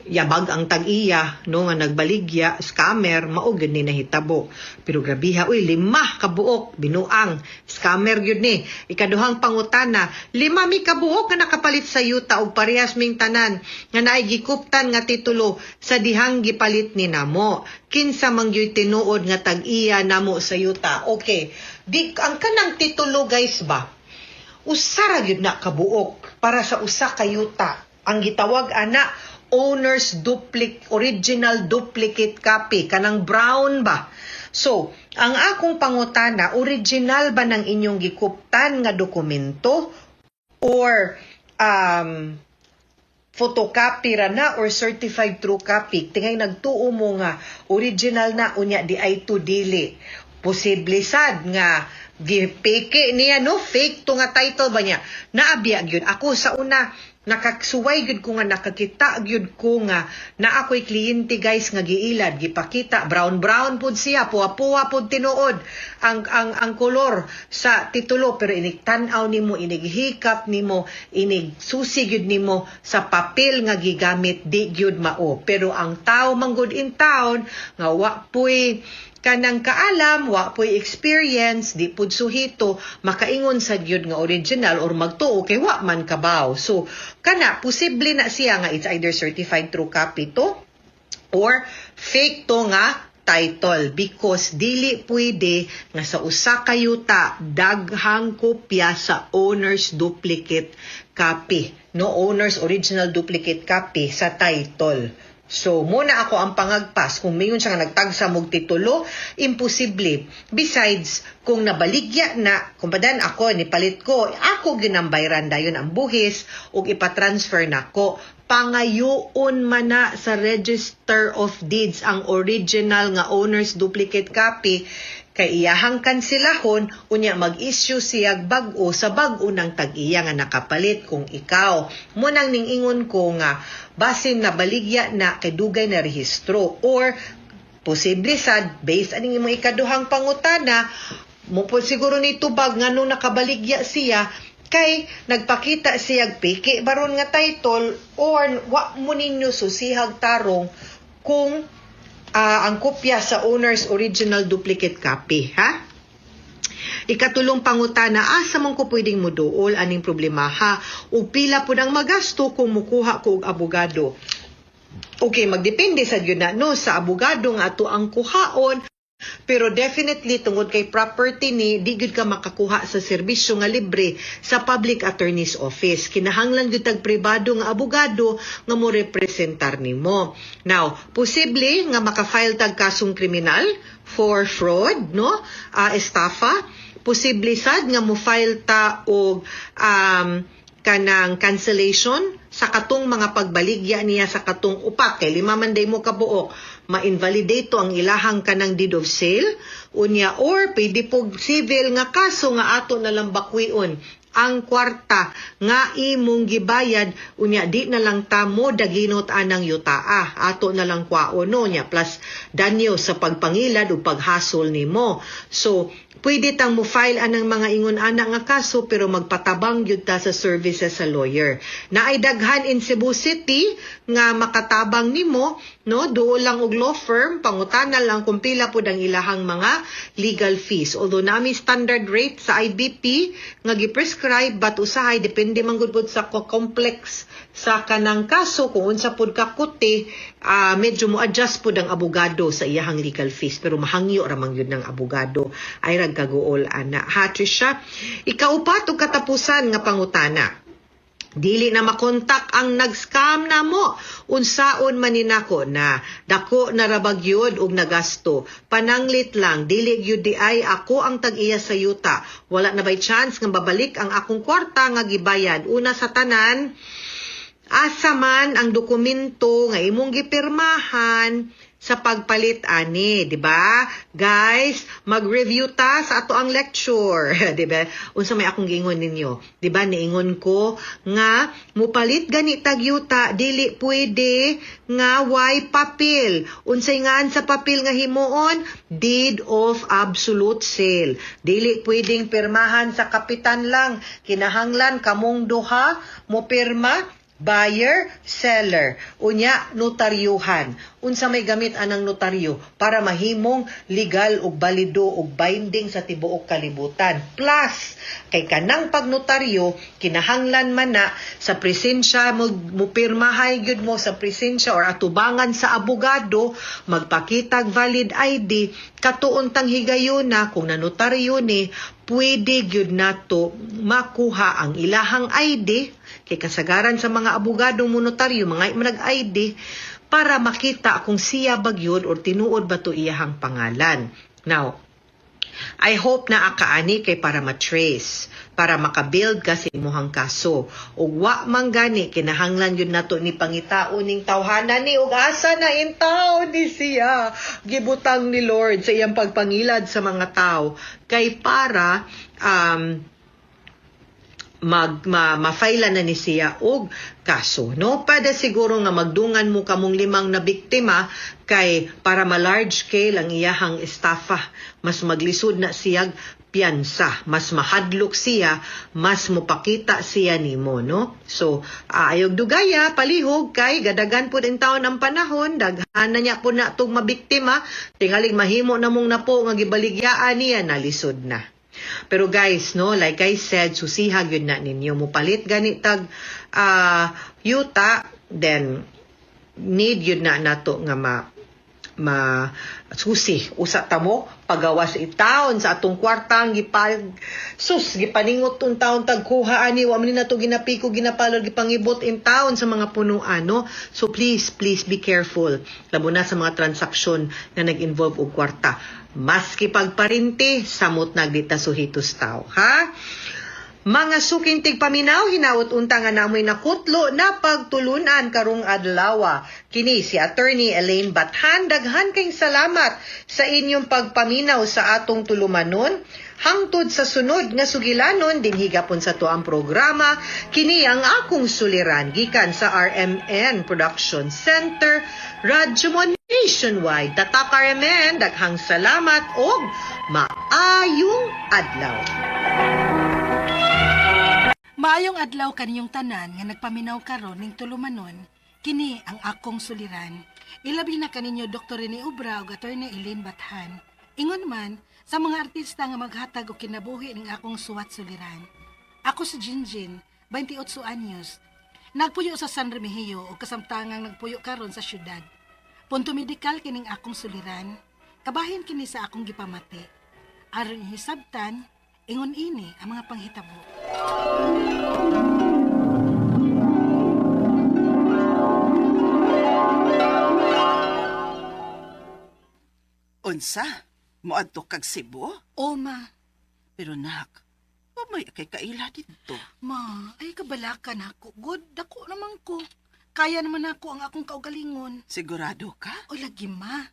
yabag ang tag-iya, no, nga nagbaligya, scammer, mao gyud ni nahitabo. Pero grabiha, 5 kabuok, binuang, scammer gyud ni. Ikaduhang pangutana, 5 mi kabuok nga nakapalit sa yuta og parehas ming tanan nga naay gikuptan nga titulo sa dihang gipalit ni namo. Kinsa man gyud tinuod nga tag-iya namo sa yuta. Okay, di ang kanang titulo guys ba? Usa ra gyud na kabuok para sa usa ka yuta. Ang gitawag ana original duplicate copy, kanang brown ba? So, ang akong pangutana, original ba ng inyong gikuptan nga dokumento or photocopy ra na or certified true copy? Tingay nagtuo mo nga original na unya di ay to dili. Posible sad nga gipeke niya, no, fake to nga title ba niya? Naabya gyud ako sa una, nakaksuway gyud ko nga nakakita gyud ko nga na ako'y kliyente guys nga giilad gipakita brown pud siya, puwa pud tinuod ang kolor sa titulo, pero inigtan-aw nimo, inighikap nimo, inigsusi gyud nimo sa papel nga gigamit, di gyud mao. Pero ang tao manggod in town nga wa puy kanang kaalam, wa po'y experience, di pud suhito, makaingon sa gyud nga original or magtuo kay wa man kabaw. So, kana, posible na siya nga it's either certified true copy to or fake to nga title, because dili pwede nga sa usa ka yuta daghang kopya sa owner's duplicate copy, no, owner's original duplicate copy sa title. So, muna ako ang pangagpas. Kung mayon siya nga nagtagsa mog titulo, imposible. Besides, kung nabaligya na, kung padan ako, nipalit ko, ako ginambayran dayon ang buhis, o ipatransfer na ko, pangayoon man na sa Register of Deeds ang original nga owner's duplicate copy, kay iyahang kansilahon, unya mag-issue siyag bag-o sa bag-o ng tag-iya nga nakapalit kung ikaw. Munang ningingon ko nga, basin na baligya na kay dugay na rehistro or posible sad, based aning imong ikaduhang pangutana, mo po siguro ni tubag nga nung nakabaligya siya, kay nagpakita siyag piki baron nga title or wa mo ninyo susihag tarong kung ang kopya sa owner's original duplicate copy, ha? Ikatulong pangutana, asa mong ko pwedeng muduol aning problema, ha? O pila po nang magasto kung mukuha ko og abogado. Okay, magdepende sa yun na, no? Sa abogado nga ato ang kuhaon, pero definitely tungod kay property ni di gyud ka makakuha sa serbisyo nga libre sa public attorney's office. Kinahanglan gyud tag pribado nga abogado nga mo representar nimo. Now, posible nga maka-file tag kasong kriminal for fraud, no? Estafa. Posible sad nga mo file ta og kanang cancellation sa katong mga pagbaligya niya sa katong upat kay lima man day mo kabuok ma-invalidate to ang ilahang kanang deed of sale unya or pwede pog civil nga kaso nga ato na lang bakwion ang kwarta nga imong gibayad unya di na lang tamo daginot anang yutaa ato na lang kwaon no nya plus danyo sa pagpangilad o paghasol nimo. So pwede tang mo file anang mga ingon ana nga kaso pero magpatabang gyud ta sa services sa lawyer. Naay daghan in Cebu City nga makatabang nimo, no? Duol lang og law firm, pangutana lang kung pila pud ang ilahang mga legal fees. Although nami standard rate sa IBP nga gi-prescribe but usahay depende man gud pud sa complex sa kanang kaso kung unsa pud ka kuti, medyo mo adjust pud ang abogado sa iyahang legal fees pero mahangyo ra man gyud ng abogado ay kaguol ana. Ha, Trisha? Ikaupat o katapusan nga pangutana. Dili na makontak ang nag-scam na mo. Unsaon maninako na dako na rabagyod og nagasto. Pananglit lang, dili gyud di ay ako ang tag-iya sa yuta. Wala na by chance nga babalik ang akong kwarta nga gibayad. Una sa tanan, asa man ang dokumento nga imong gipirmahan sa pagpalit ani, di ba? Guys, mag-review ta sa ato ang lecture, di ba? Unsa may akong giingon ninyo, di ba? Niingon ko nga mupalit gani tag yuta, dili pwede nga way papel. Unsay ngaan sa papel nga himuon? Deed of absolute sale. Dili pwedeng pirmahan sa kapitan lang. Kinahanglan kamong duha mo pirma, buyer, seller, unya notaryuhan. Unsa may gamit anang notaryo para mahimong legal ug balido ug binding sa tibuok kalibutan. Plus, kay kanang pagnotaryo, kinahanglan man na sa presensya mo pirmahay gyud mo sa presensya or atubangan sa abogado, magpakitag valid ID, katuon tang higayon na kung nanotaryo ni, pwede gyud nato makuha ang ilahang ID kay kasagaran sa mga abogado mo notaryo, mga nag-ID, para makita kung siya bagyod or tinuod ba to iyahang pangalan. Now, I hope na akaani kay para matrace, para makabuild ka sa imuhang kaso. Ug wa man gani, kinahanglan yun nato ni pangitao ning tawhana ni ug asa na intaw ni siya. Gibutang ni Lord sa iyang pagpangilad sa mga tao kay para ma-file na ni siya og kaso, no? Pwede siguro nga magdungan mo kamong 5 na biktima kay para ma-large scale ang iyahang estafa, mas maglisod na siyag piyansa, mas mahadlok siya, mas mupakita siya nimo, no? So, ayog dugaya, palihog kay gadagan po din taon ang panahon, daghan na niya po na itong mabiktima, tingaling mahimo na mong napo nga gibaligyaan niya, nalisod na. Pero guys, no, like I said, susihag yun na ninyo. Mupalit gani tag yuta, then need yun na nato nga susi usa ta mo pagawas itaon sa atong kwartang gipaningot tong taon tagkuha ani wa man nato ginapiko ginapalod gipangibot in taon sa mga punuan no. So please be careful labo na sa mga transaksyon na nag-involve og kwarta. Maski pagparinti samot nagdita suhitos tao ha. Mga suking tigpaminaw, hinaut unta nga namoy nakutlo na pagtulunan karong adlaw. Kini si Attorney Elaine Bathan, daghan kayong salamat sa inyong pagpaminaw sa atong tulumanon. Hangtod sa sunod nga sugilanon, din higapon sa tuang programa, kini ang akong suliran, gikan sa RMN Production Center, Radyo Mo Nationwide. Tatak RMN, daghang salamat o maayong adlaw. Maayong adlaw kaniyong tanan nga nagpaminaw karon ning tulumanon, kini ang akong suliran. Ilabi na kaninyo Dr. Rene Obra ug Attorney Elaine Bathan. Ingon man sa mga artista nga maghatag og kinabuhi ning akong suwat suliran. Ako si Jinjin, 28 anyos. Nagpuyo sa San Remigio ug kasamtangang nagpuyo karon sa syudad. Punto medikal kining akong suliran. Kabahin kini sa akong gipamati. Aron hisabtan, ingon ini ang mga panghitabo. Unsa? Moadto kag Cebu? O ma, Pero nak, may kay kaila dito. ma, ay kabalakan ako. Good, dako naman ko. Kaya naman ako ang akong kaugalingon. Sigurado ka? O lagi ma.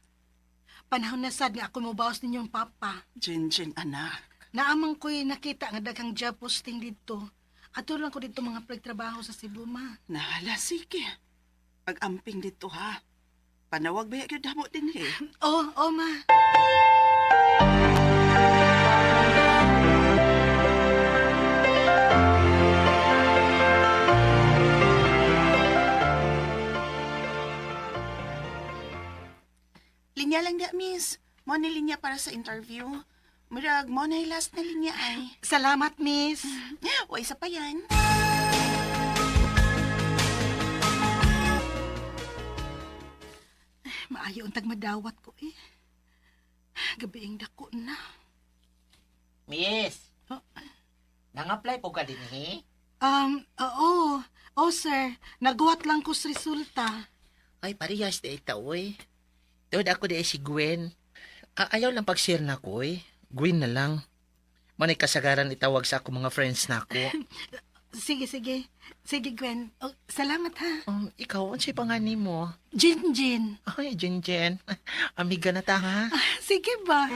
Panahon na sad nga ako mobawas ninyong papa. Jinjin, anak. Naamang ko'y nakita nga daghang job posting dito. Ato lang ko dito mga pagtrabaho sa Cebu, ma. Nahala, sige. Pag-amping dito, ha? Panawag ba yung damo din, eh? Oh, ma. Linya lang da, miss. Mo ni linya para sa interview. Murag, mo na last na linya ay. Salamat, miss. O isa pa yan. Maayo ang tagmadawat ko eh. Gabiing dako na. Miss, Oh. nang-apply po ka din eh? Oo. Oh, sir. Nagwat lang ko sa resulta. Ay, parehas na itaw eh. Doon ako di si Gwen. Ayaw lang pag-share na ko eh. Gwen na lang. Manay kasagaran itawag sa ako mga friends na ako. Sige. Sige, Gwen. Oh, salamat ha. Ikaw, ano siya panganin mo? Jinjin. Ay, Jen. Amiga na ta ha? Sige ba?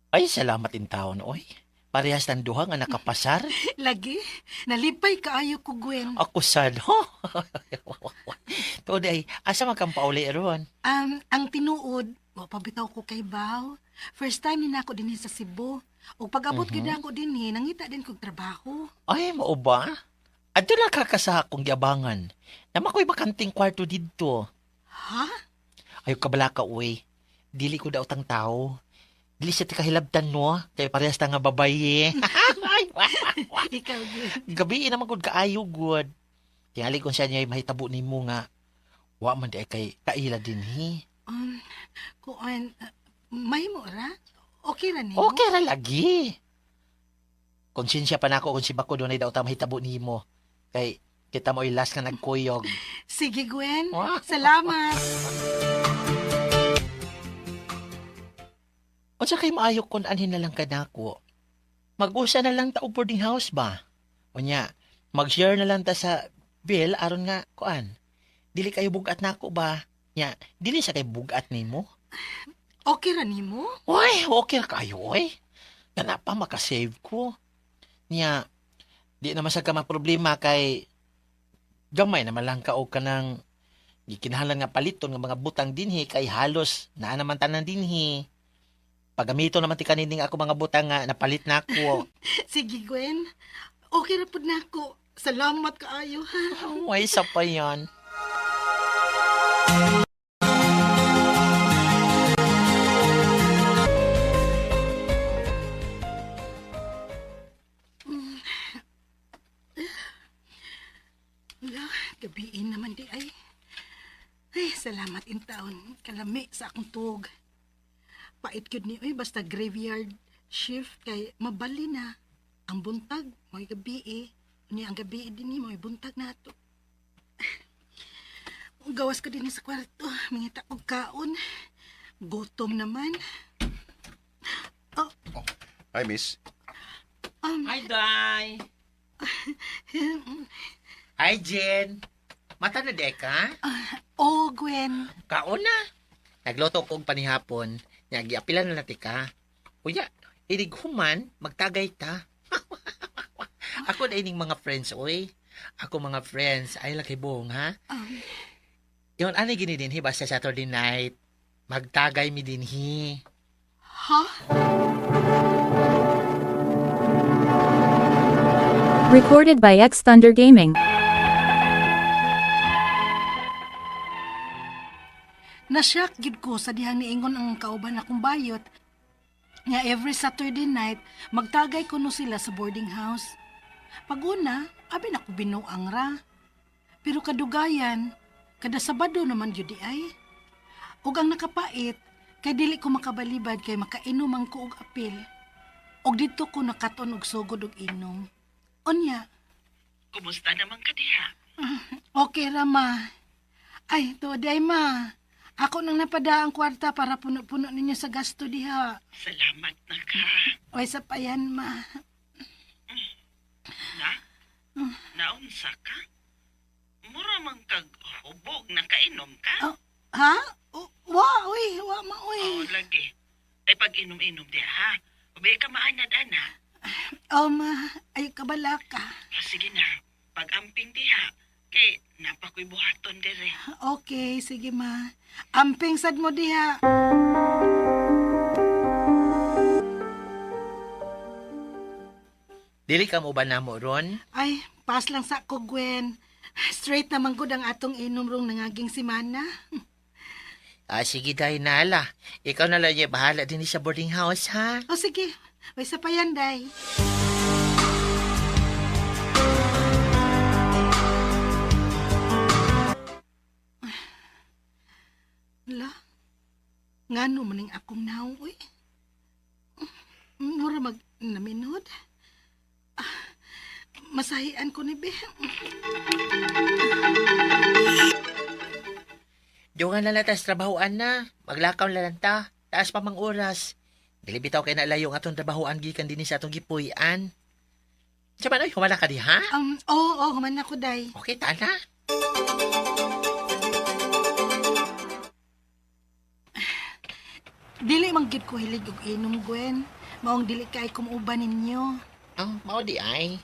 Ay, salamat in taon, oy. Parehas ng duha nga nakapasar. Lagi. Nalipay kaayo ko, Gwen. Ako sad, ho? Today, asa magkampauli ron? Ang tinuod, pabitaw ko kay Bao. First time ni nako dinhi sa Cebu. O pag-abot gid ako dinhi, nangita din kog trabaho. Ay, mao ba? Adto na kakasa akong giabangan. Naman ko'y bakanting kwarto dito. Ha? Ayaw kabala ka, uy. Dili ko daw tang tao. Dili siya tikahilabtan, no? Kaya parehas na nga babae. Ikaw, Gwen. Gabi naman kung kaayo, good. Tingali kung siya niya mahitabo ni mo nga. Wa man di ay kay kaila din, hi. Kuan, may mo ra? Okay ra nimo? Okay ra lagi. Konsensya pa na ako kung si Bako doon ay daw ta mahitabo ni mo. Kay kita mo ilas ka nagkuyog. Sige, Gwen. Wow. Salamat. O sa kay maayo kung anhin na lang ka na ako. Mag-usa na lang ta og boarding house ba? O nya, mag-share na lang ta sa bill aron nga, kuan. Dili kayo bugat na ako ba? Nya, dili sa kay bugat nimo. Okay ra nimo? Uy, okay ra kayo, oy. Nga pa makasave ko. Nya, di naman sa ka problema kay gamay naman lang ka o ka ng gikinahanglan nga paliton nga mga butang dinhi kay halos naa naman tanan dinhi. Pagamito naman ti kanining ako mga butang nga napalit na ako. Sige, Gwen. Okay ra pud nako. Salamat kaayo ha. Uy, isa pa yan. gabiin naman di ay. Ay, salamat in taon. Kalami sa akong tuog. Pait yun ni, oy, basta graveyard shift kay mabali na. Ang buntag, mo'y gabi eh. Ni ang gabi din ni mo'y buntag na to. Gawas ko din sa kwarto. Mangita ko kaon. Gutom naman. Hi, miss. Hi, Day. Hi, Jen. Mata na di ka? Oh, Gwen. Kaon na. Nagluto kong panihapon. Nagyapilan na natin ka. Uya, inig human, magtagay ta. Ako na ining mga friends, oy. Ako mga friends, ay laki buong, ha? Yun, ano gini din, hi, basta Saturday night. Magtagay mi din, hi. Ha? Recorded by X Thunder Gaming. Nasyak gid ko sa dihang niingon ang kauban akong bayot. Nga every Saturday night, magtagay ko no sila sa boarding house. Pag-una, abi na ko binuang ra. Pero kadugayan, kada Sabado naman yun di ay. Ug ang nakapait, kay dili ko makabalibad kay makainom ang ko og apil. Og dito ko nakaton og sugod og inom. Onya, Kumusta naman ka diha? okay ra ma. Ay, today ma. Ako nang napada ang kwarta para puno-puno ninyo sa gasto diha. Salamat na ka. Oy, sa payan ma. Na? Naunsa ka? Mura man kag hubog na kainom ka? Ha? Wa ma, uy. Lagi. Ay pag inom-inom diha ha. Ubi ka maanad-ana. Ma, ay kabala ka. Sige na. Pag amping diha, kay napakoy buhaton dire. Okay, sige ma. Amping sad mo diha. Dili ka mo ba na mo ron? Ay, pas lang sa ko, Gwen. Straight naman gud ang atong inom rong nangaging simana. Sige day nala. Ikaw na lang niya bahala din sa boarding house, ha? O sige, may sa payan, day. La, ngano maning akong naong, uy. Mura mag naminod. Masahian ko ni Be. Diyan na lang tas trabahoan na. Maglakaw na lang ta. Taas pa mang oras. Dili bitaw kay nalayo nga atong trabahoan gikan din sa atong gipuy-an. Sa man, humana ka di, ha? Oo, human ako, day. Okay, tana. Dili man gyud ko hilig og inom, Gwen. Maong dili kay kumuuban ninyo. Mao di ay.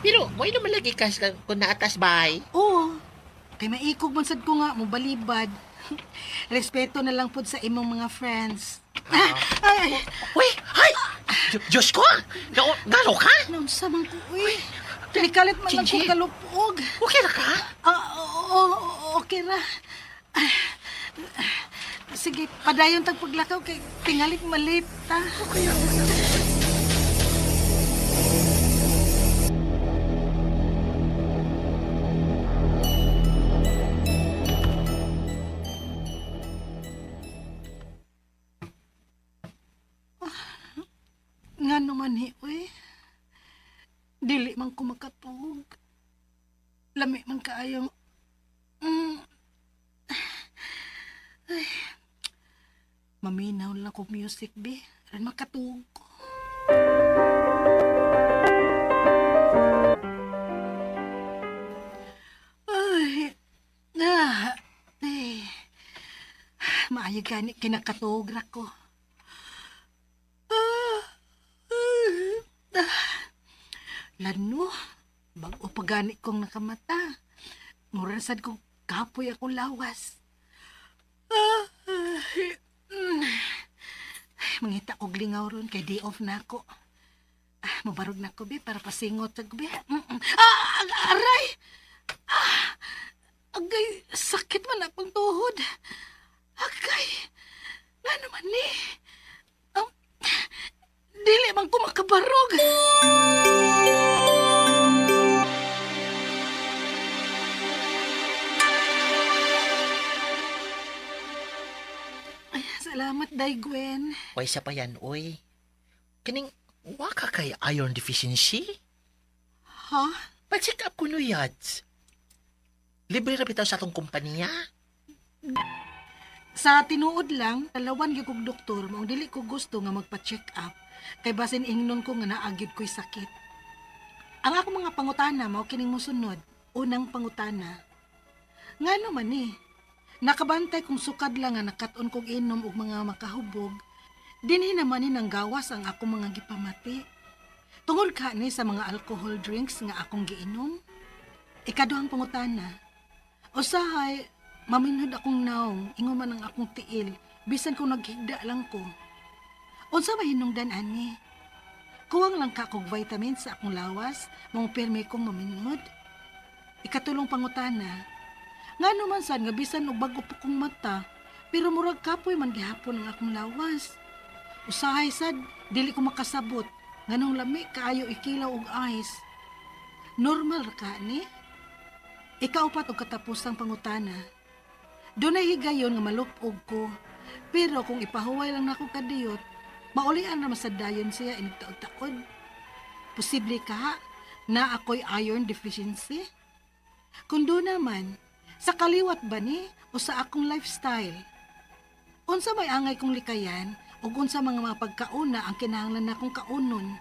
Pero, mo naman lagi ka kung naatas bay. Oo. Kay maikog man sad ko nga mo balibad. Respeto na lang pud sa imong mga friends. Ay! Uy! Hay! Diyos ko! Gano ka? Naunsa man ko, uy. Tilikalit man lang kong kalupog. Okay na ka? Okay ra. Sige, padayon tag paglakaw kay tingalit malip ta. Okay. Nga naman uy. Dili man ko makatug. Lami man kaayong... Ay. Maminaw lang ko music, be. Ran makatug ko. Ay. Maayo gani kinakatug ra ko. Lano, bago pagani kong nakamata. Murasad kong kapoy akong lawas. Mangita og lingaw ron kay day off na ako. Mabarog na ko, be, para pasingot sa be. Aray! Agay, sakit man akong tuhod. Agay, nga naman ni. Dili man ko makabarog. day, Gwen. Way sa pa yan, oy. Kining, waka kay iron deficiency? Ha? Pag-check up ko no, Yads. Libre na bitaw sa atong kumpanya. Sa tinuod lang, dalawan gyud kog doktor, mao dili ko gusto nga magpa-check up. Kay basin ingnon ko nga naagid ko'y sakit. Ang ako mga pangutana mao kining mosunod. Unang pangutana. Ngano man ni? Nakabantay kong sukad lang nga nakaton kog inom og mga makahubog. Dinhi naman ni nang gawas ang ako mga gipamati. Tungod ka ni sa mga alcohol drinks nga akong giinom. Ikaduhang pangutana. Usahay, maminhod akong naong, ingon man ang akong tiil, bisan kung naghigda lang ko. Unsa may hinungdan ani? Kuwang lang ka kog vitamin sa akong lawas, mong permi kong maminhod. Ikatulong pangutana. Ngano man sad nga bisan og bag-o pa kong mata, pero murag kapoy man gihapon ang akong lawas. Usahay sad, dili ko makasabot, nganong lami kaayo ikilaw og ice. Normal ra ka ni? Ikaupat og katapusang pangutana. Dunay higayon nga malupog ko, pero kung ipahuway lang nako kadiyot, maulian na masadayon siya inig taod-taod. Posible ka na ako'y iron deficiency? Kung doon naman, sa kaliwat ba ni o sa akong lifestyle? Unsa may angay kong likayan o unsa mga pagkauna ang kinahanglan na kong kaunon?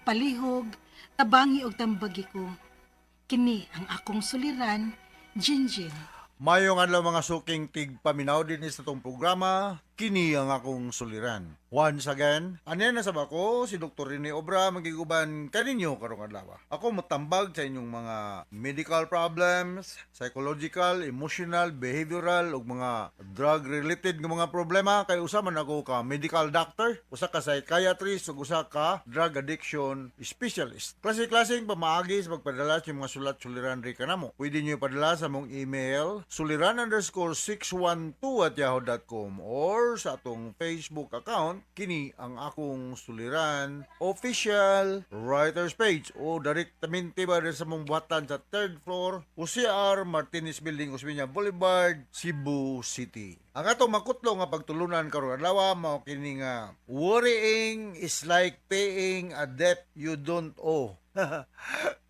Palihog, tabangi o tambagi ko. Kini ang akong suliran, Jinjin. Mayong adlaw mga suking tigpaminaw din sa itong programa, kini ang akong suliran. Once again, anin na sa bako, si Dr. Rene Obra magiguban kaninyo karong adlaw. Ako motambag sa inyong mga medical problems, psychological, emotional, behavioral, ug mga drug-related nga mga problema. Kay usa man ako ka medical doctor, usa ka psychiatrist, ug usa ka drug addiction specialist. Klase-klaseng pamaagi sa pagpadala sa mga sulat-suliran ri kanamo. Pwede nyo ipadala sa mong email, suliran_612@yahoo.com or sa atong Facebook account, kini ang akong suliran official writers page o direktamente ba sa mong buhatan sa 3rd floor UCR Martinez Building, Osmeña Boulevard, Cebu City. Ang atong makutlo nga pagtulunan karon adlaw mao kini nga worrying is like paying a debt you don't owe.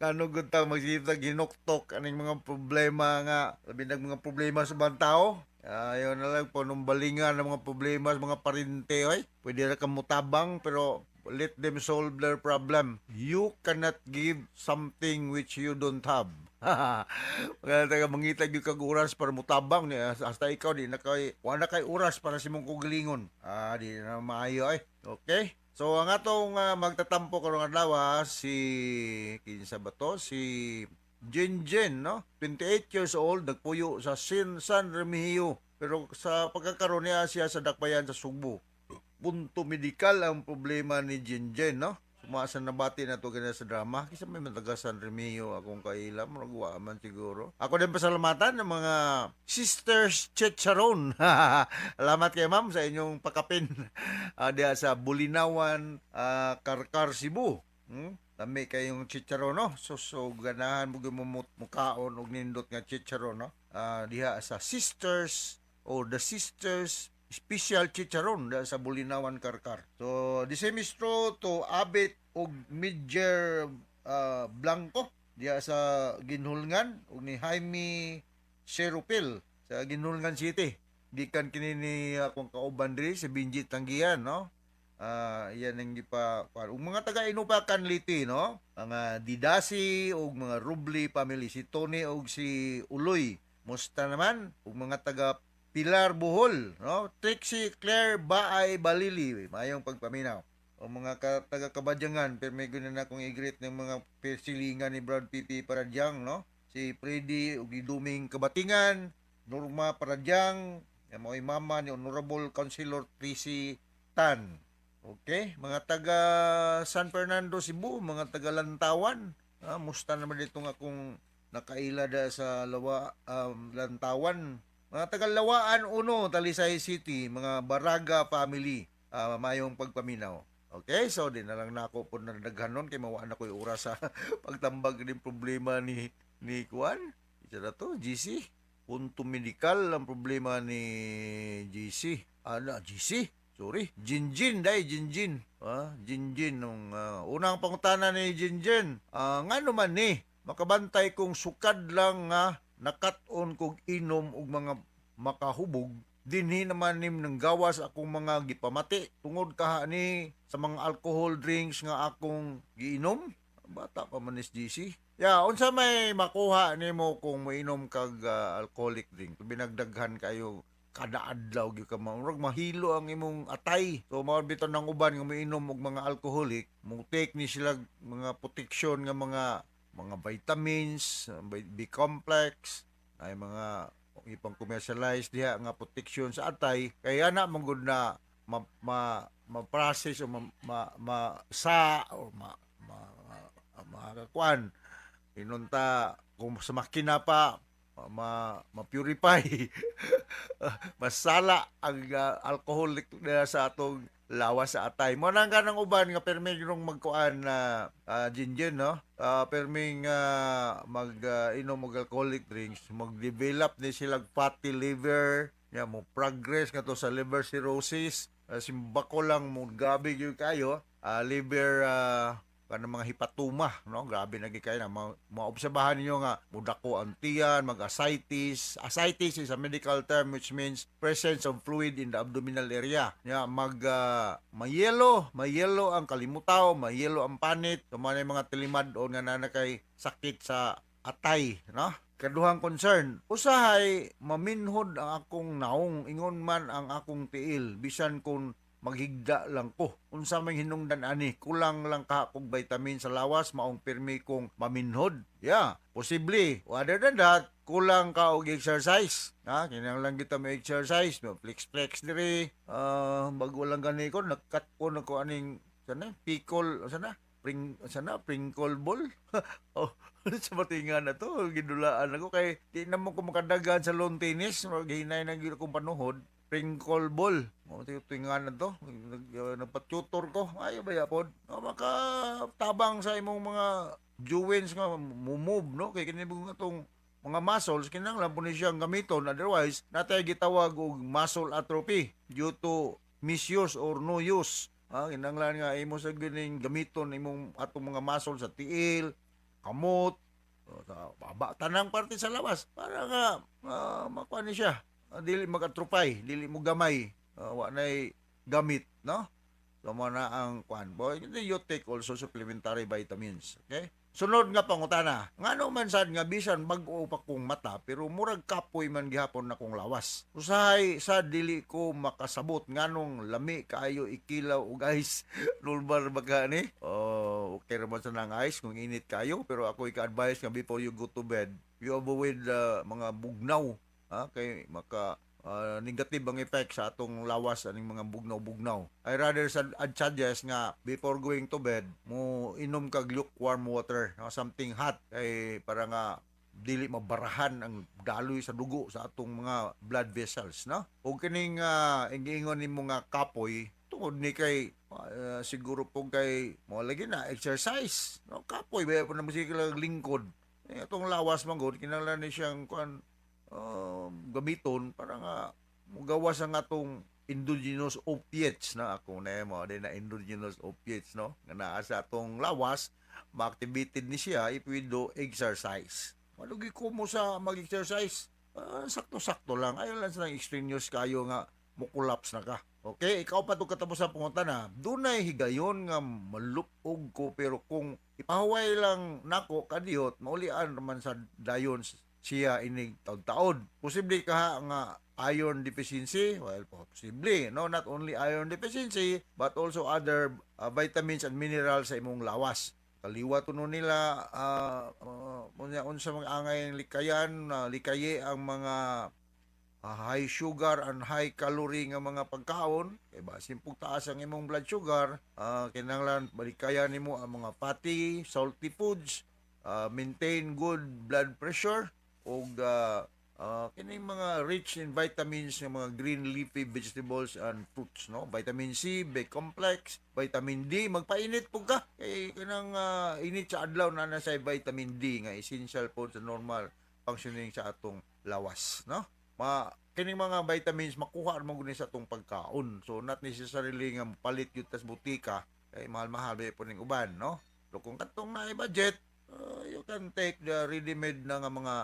Kano gud ta magsita ginuktok aning mga problema nga labi nag mga problema sa bang tao. Ayaw na lang po nung balingan ng mga problema sa mga parinte, oy. Pwede na kang mutabang, pero let them solve their problem. You cannot give something which you don't have. Kaya taga mangita yung kag-uras para mutabang niya. Hasta ikaw, di na wala kay uras para si mong kugilingon. Di na maayo, eh. Okay? So, ang atong magtatampo karong adlaw, kinsa ba to? Si Jinjin, no? 28 years old, nagpuyo sa San Remigio. Pero sa pagkakaroon niya siya sa dakbayan sa Subo. Punto medikal ang problema ni Jinjin, no? Sumasa na bati na to ganyan sa drama. Kisa may mataga San Remigio akong kailam. Nagawa man siguro. Ako din pasalamatan ng mga Sisters Chicharon. Salamat kay ma'am sa inyong pakapin. Diya sa Bulinawan, Karkar, Cebu. Dami kayong chicharon, no? So ganahan mo mukaon og nindot nga chicharon, no? Diha sa Sisters o The Sisters Special Chicharon da sa Bulinawan, Karkar. So the same is true to Abit og Midger Blanco diha sa Ginhulngan og ni Jaime Serupil sa Ginhulngan City. Dikan kini ni akong kauban diri sa Binjit Tanggihan, no? Yan ang mga taga-Inupakan Liti, no? Mga Didasi o mga Rubli family, si Tony o si Uloy. Musta naman? O mga taga Pilar Bohol, no? Trixie Claire Baay Balili, mayong pagpaminaw. O mga taga-Kabadyangan, pero may gunan akong i-greet ng mga persilingan ni Brad Pipi Paradyang, no? Si Freddy o Duming Kabatingan, Norma Paradyang, yung mga mama ni Honorable Councilor Tracy Tan. Okay, mga taga San Fernando, Cebu, mga taga Lantawan. Musta naman dito nga kung nakaila da sa Lantawan. Mga taga Lawaan Uno, Talisay City, mga Baraga family, mayong pagpaminaw. Okay, so din na lang nako po na naghanon kay mawaan na ko yung oras sa pagtambag din problema ni Kuan. Ito na to, GC. punto medikal ang problema ni GC. GC? Sorry, Jinjin, Jinjin. Jinjin, nung unang pangutana ni Jinjin. Nga naman ni, makabantay kong sukad lang nga nakat-on kog inom og mga makahubog, dinhi naman nim ng gawas akong mga gipamati tungod kaha ni sa mga alcohol drinks nga akong giinom. Bata pa man is GC. Unsa may makuha nimo kung mainom kag alcoholic drink? Binagdaghan kayo kada adlaw gyud ka murag mahilo ang imong atay. So mao bitaw ng uban nga mainom og mga alcoholic, mo take ni sila mga protection nga mga vitamins, B-complex, ay mga ipang commercialize diha nga protection sa atay kaya na manggod na ma-process o makakuan inunta kung sa makina pa ma-purify masala ang alcoholic na sa atong lawas sa atay. Mo nang kanang uban nga permi yung magkuan na Jinjin, no? Perming mag-inom og alcoholic drinks, mag-develop ni sila fatty liver, mo progress nga to sa liver cirrhosis. Simbako lang mo gabi gyud kayo, liver kanang mga hepatoma, no? Grabe na gid kayo na maobserbahan niyo nga mudako ang tiyan, mag-ascites. Ascites is a medical term which means presence of fluid in the abdominal area. Mayelo ang kalimutaw, mayelo ang panit, tumanay mga tilimad-on nga nanakay sakit sa atay, no? Kaduhang concern, usahay maminhod ang akong naong, ingon man ang akong tiil, bisan kung maghigda lang ko. Unsa may hinungdan ani, kulang lang ka kog vitamin sa lawas, maong pirmi kong maminhod. Posible. Other than that, kulang ka og exercise. Kinahanglan kita may exercise, may flex diri. Bago lang gani ko, nagkat ko aning pickle, sprinkle ball. Sa matingan na to, gidulaan ako kay di na mo ko makadagan sa lawn tennis, hinay na gyud akong panuhod. Sprinkle ball. Tingan na to. Nagpa-tutor ko. Ayaw ba yapod? Makatabang sa imong mga joints nga move, no? Kaya kinibong nga itong mga muscles, kinanglan po ni siyang gamiton. Otherwise, natay gitawag og muscle atrophy due to misuse or no use. Kinanglan nga imo sa gining gamiton imong atong mga muscles sa tiil, kamot, sa baba, tanang parte sa labas. Para nga makuha ni siya. Dili mag-atrophy, dili mo gamay, wa na'y gamit, no? So, mo na ang kwan. Boy, you take also supplementary vitamins, okay? Sunod nga pangutana, ngano man sad nga bisan bag-o pa kong mata, pero murag kapoy man gihapon na kong lawas. Usahay sa dili ko makasabot, nganong lami kaayo ikilaw og ice. Normal ba ka ni? Okay naman sa nang ice kung init kayo, pero ako ika-advise nga before you go to bed, you avoid mga bugnaw. Kay maka negative ang effect sa atong lawas aning mga bugnaw-bugnaw. I rather suggest nga before going to bed mo inom kag lukewarm water, something hot kay para nga dili mabarahan ang daloy sa dugo sa atong mga blood vessels, no? O kining ingon nimo nga kapoy tungod ni kay siguro po kay mo lagi na exercise, no? Kapoy ba po na musikal lingkod. Atong lawas manggod kinahanglan ni siyang gamiton para nga mugawas ang atong endogenous opiates na ako na mo din na endogenous opiates, no, nga naa sa atong lawas ma-activated ni siya if we do exercise. Malugi ko mo sa mag-exercise, sakto-sakto lang, ayaw lang sa extraneous kayo nga mo-collapse na ka. Okay, ikaw pa ito katapos sa pungutan na dunay higayon nga malupog ko, pero kung ipahuway lang nako kadiyot maulian naman sa dayon siya inig taon-taon. Posible ka nga iron deficiency? Well, posible. No, not only iron deficiency, but also other vitamins and minerals sa imong lawas. Kaliwa tuno nila, unsa mga angay likayan, likaye ang mga high sugar and high calorie nga mga pagkaon. Kaya ba, simpong taas ang imong blood sugar, kinahanglan balikayan nimo ang mga fatty, salty foods, maintain good blood pressure, o kining mga rich in vitamins ng mga green leafy vegetables and fruits, no? Vitamin C, B-complex, vitamin D, magpainit po ka. Kaya kanang init sa adlaw na nasa vitamin D nga essential po sa normal functioning sa atong lawas, no? Kining mga vitamins makuha mo guni sa atong pagkaon. So not necessarily nga palit gyud tas butika kay mahal-mahal ba po ning uban, no? So kung katong na budget, you can take the ready-made na nga mga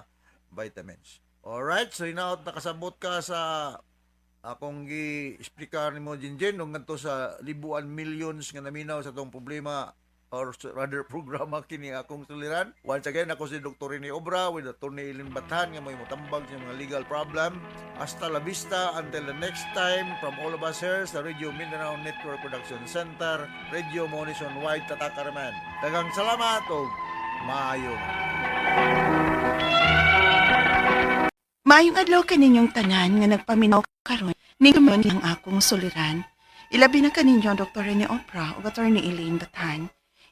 vitamins. Alright, so hinaot nakasabot ka sa akong gi-explicar nimo Jinjen nung ngadto sa libuan millions nga naminaw sa tong problema or rather programa kini akong suliran. Once again, ako si Dr. Rene Obra with Attorney Eileen Bathan nga may mutambag sa mga legal problem. Hasta la vista until the next time from all of us here sa Radio Mindanao Network Production Center, Radio Monison Wide Tatakaraman. Daghang salamat o maayo. Maayong adlaw kaninyong tanan nga nagpaminaw karon ning ang akong suliran. Ilabi na kaninyo Dr. Rene Obra ug Attorney Eileen Bathan.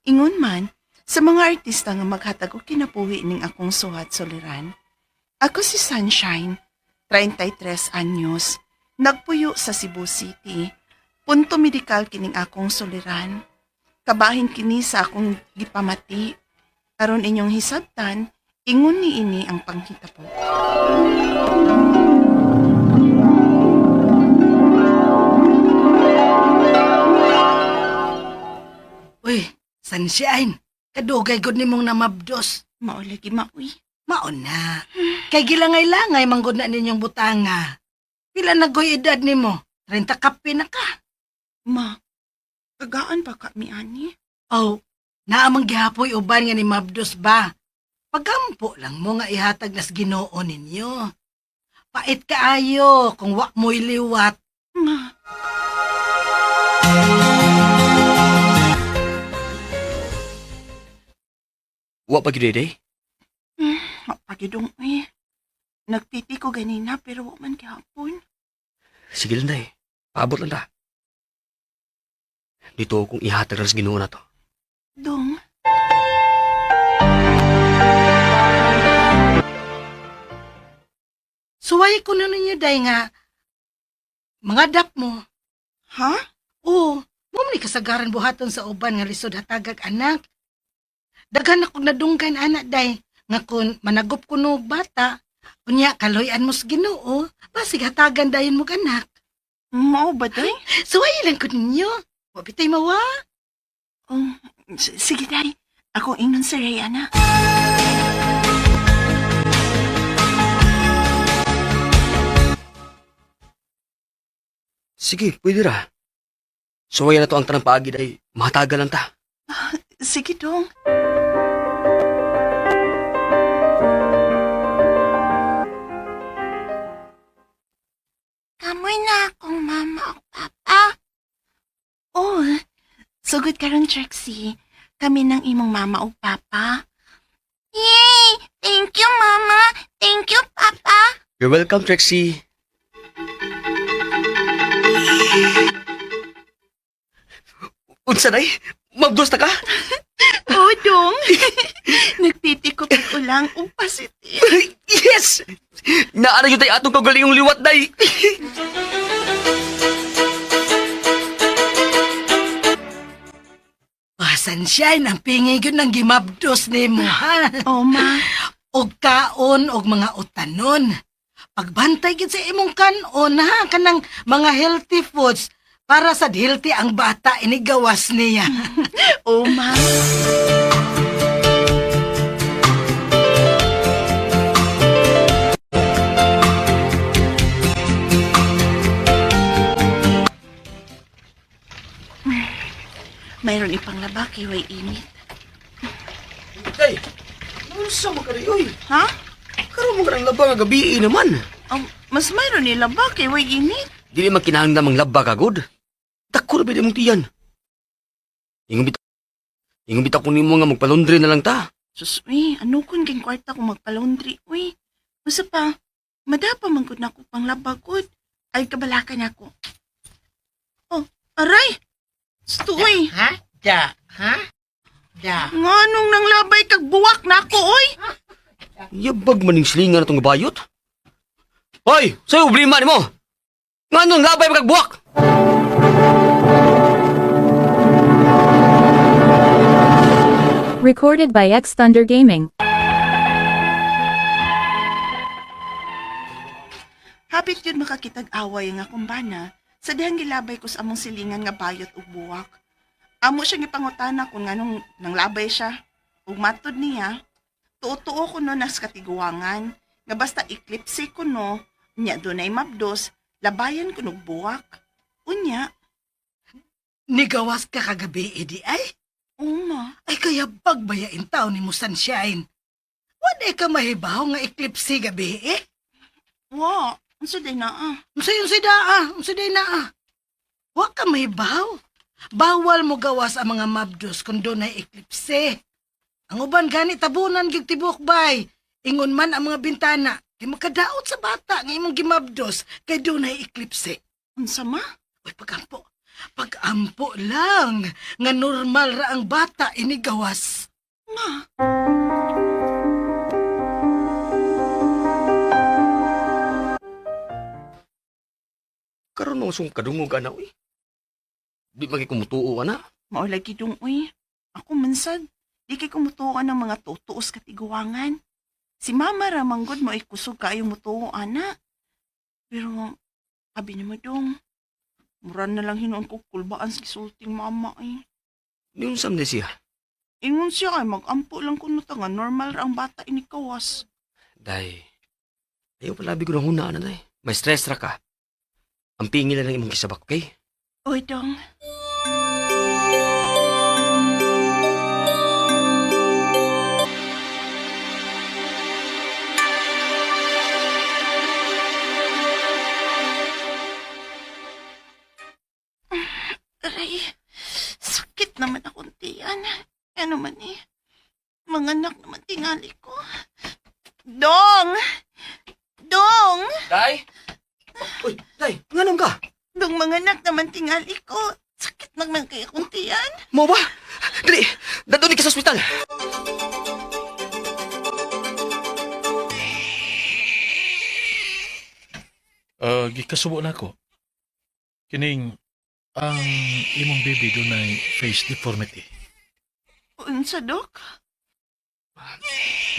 Ingon man sa mga artista nga maghatag og kinabuhi ning akong suhat suliran. Ako si Sunshine, 33 anyos, nagpuyo sa Cebu City. Punto medikal kining akong suliran. Kabahin kini sa akong gipamati. Aron inyong hisabtan, ingon ni ini ang panghitabo. Uy, Sunshine, kadugay gud nimong namabdos. Mao lagi maoy. Mao na. Kay gilangay-langay manggod na ninyong butanga. Pila na goy edad nimo? 30 kapi na ka. Ma, kagaan ba kami ani? Oh, naamang gihapoy uban nga ni Mabdos ba? Pagampo lang mo nga ihatag nas Ginoo ninyo. Pait kaayo kung wa mo'y liwat. Ma, Wa pa gyud day. mapagidong nagtiti ko ganina pero wa man gihapon. Sige lang day. Paabot lang ta. Dito kung ihatag sa Ginoo na to. Dong, Suway ko na ninyo day nga mga dap mo. ha? Oo, mo ni kasagaran buhaton sa uban nga lisod hatagag anak. Daghan akong nadunggan anak day nga kun managop kuno og bata, unya kaloyan mo sa Ginoo, basig hatagan dayon mo anak. Mao ba day? Suway lang ko ninyo. Wa bitay mawa. Sige day, ako ingon sa Rayana. Sige, pwede ra. Suwayan na to ang tanang paagi day. Mahatagal lang ta. Sige dong. Kamoy na akong mama o papa. Oh, sugod karon Trixie. Kami ng imong mama o papa. Yay! Thank you, mama. Thank you, papa. You're welcome, Trixie. Unsa day? Mabdos ta ka? Oo, dong. Nagtitikot ko lang o positive. Yes! Naara yun tayo atong kagalingong liwat, day. Sunshine, ang pingi yun ng gimabdos ni mo, ha? Oh, ma. Og kaon, og mga utanon. Pagbantay gid sa imong kanon, ha? Kanang mga healthy foods para sa healthy ang bata inigawas niya. Oh, ma. Mayroon ipang labaki, way init. Day, unsa mo kari, oy? Ha? Karon mo karang laba nga gabi naman. Mas mayroon ni labaki, way init. Dili man kinahanglan mang laba ka, god. Takor ba mong tiyan? Ingon bita ko nimo nga magpalondre na lang ta. Sus, uy, ano kun ging kwarta ko magpalaundry, uy. Usa pa, madapa man gud nako pang labagod. Ay kabalakan ako. Oh, aray! Sto, uy. Ha? Ja. Ha? Ja. Nganong nang labay kag buwak na ako, oy? Yabag maning silingan na tong bayot. Hoy, sa'yo problema ni mo. Nganong labay magbuwak? Recorded by X Thunder Gaming. Hapit yun makakitag away nga kumbana sa dihang gilabay ko sa among silingan nga bayot ug buwak. Amo siya gipangutana kung nganong nanglabay siya. Ug matod niya, tuo-tuo ko no nas katiguangan nga basta eklipse ko no, nya dunay mabdos, labayan ko og buwak. Unya, Nigawas ka kagabi, edi ay? uma, Ay kaya pagbayain taon ni mo sunshine. Waday ka mahibaw nga eklipse gabi eh? wa, unsa day naa? Unsa day naa. Wa ka mahibaw. Bawal mo gawas ang mga mabdos kung doon ay eklipse. Ang uban gani tabunan gyud tibok bay. Ingon man ang mga bintana, kay makadaot sa bata nga imong gimabdos kay doon ay eklipse. Unsa ma? Uy, pagampo. Pag-ampo lang nga normal ra ang bata inigawas. Ma, Karon mo sung kadungog ana uy. Di magi kumutuo ana. mao lagi dong uy. Ako mansad, di kay kumutuan ng mga tutuos katiguangan. Si mama ra manggod mo ikusog kayo mutuo ana. Pero abi ni mo dong. Mura na lang hinuon ko kulbaan sa gisulting mama eh. Niyon sam siya. Ingon siya kay mag-ampo lang kuno ta nga normal ra ang bata inikawas. Day. Ayaw palabi ko ng huna na day. May stress ra ka. Ang pingin na lang imong kisabak, okay? Oy dong. Aray, sakit naman akong tiyan. Ano man eh, mga anak naman tingali ko. Dong! Dong! Day! Uy, day, nganong ka? Dong mga anak naman tingali ko. Sakit naman kay akong tiyan. Mo ba? Dali, dadun ka sa ospital. Gikasubo na ko. Kining ang imong baby dunay face deformity. Unsa, Dok?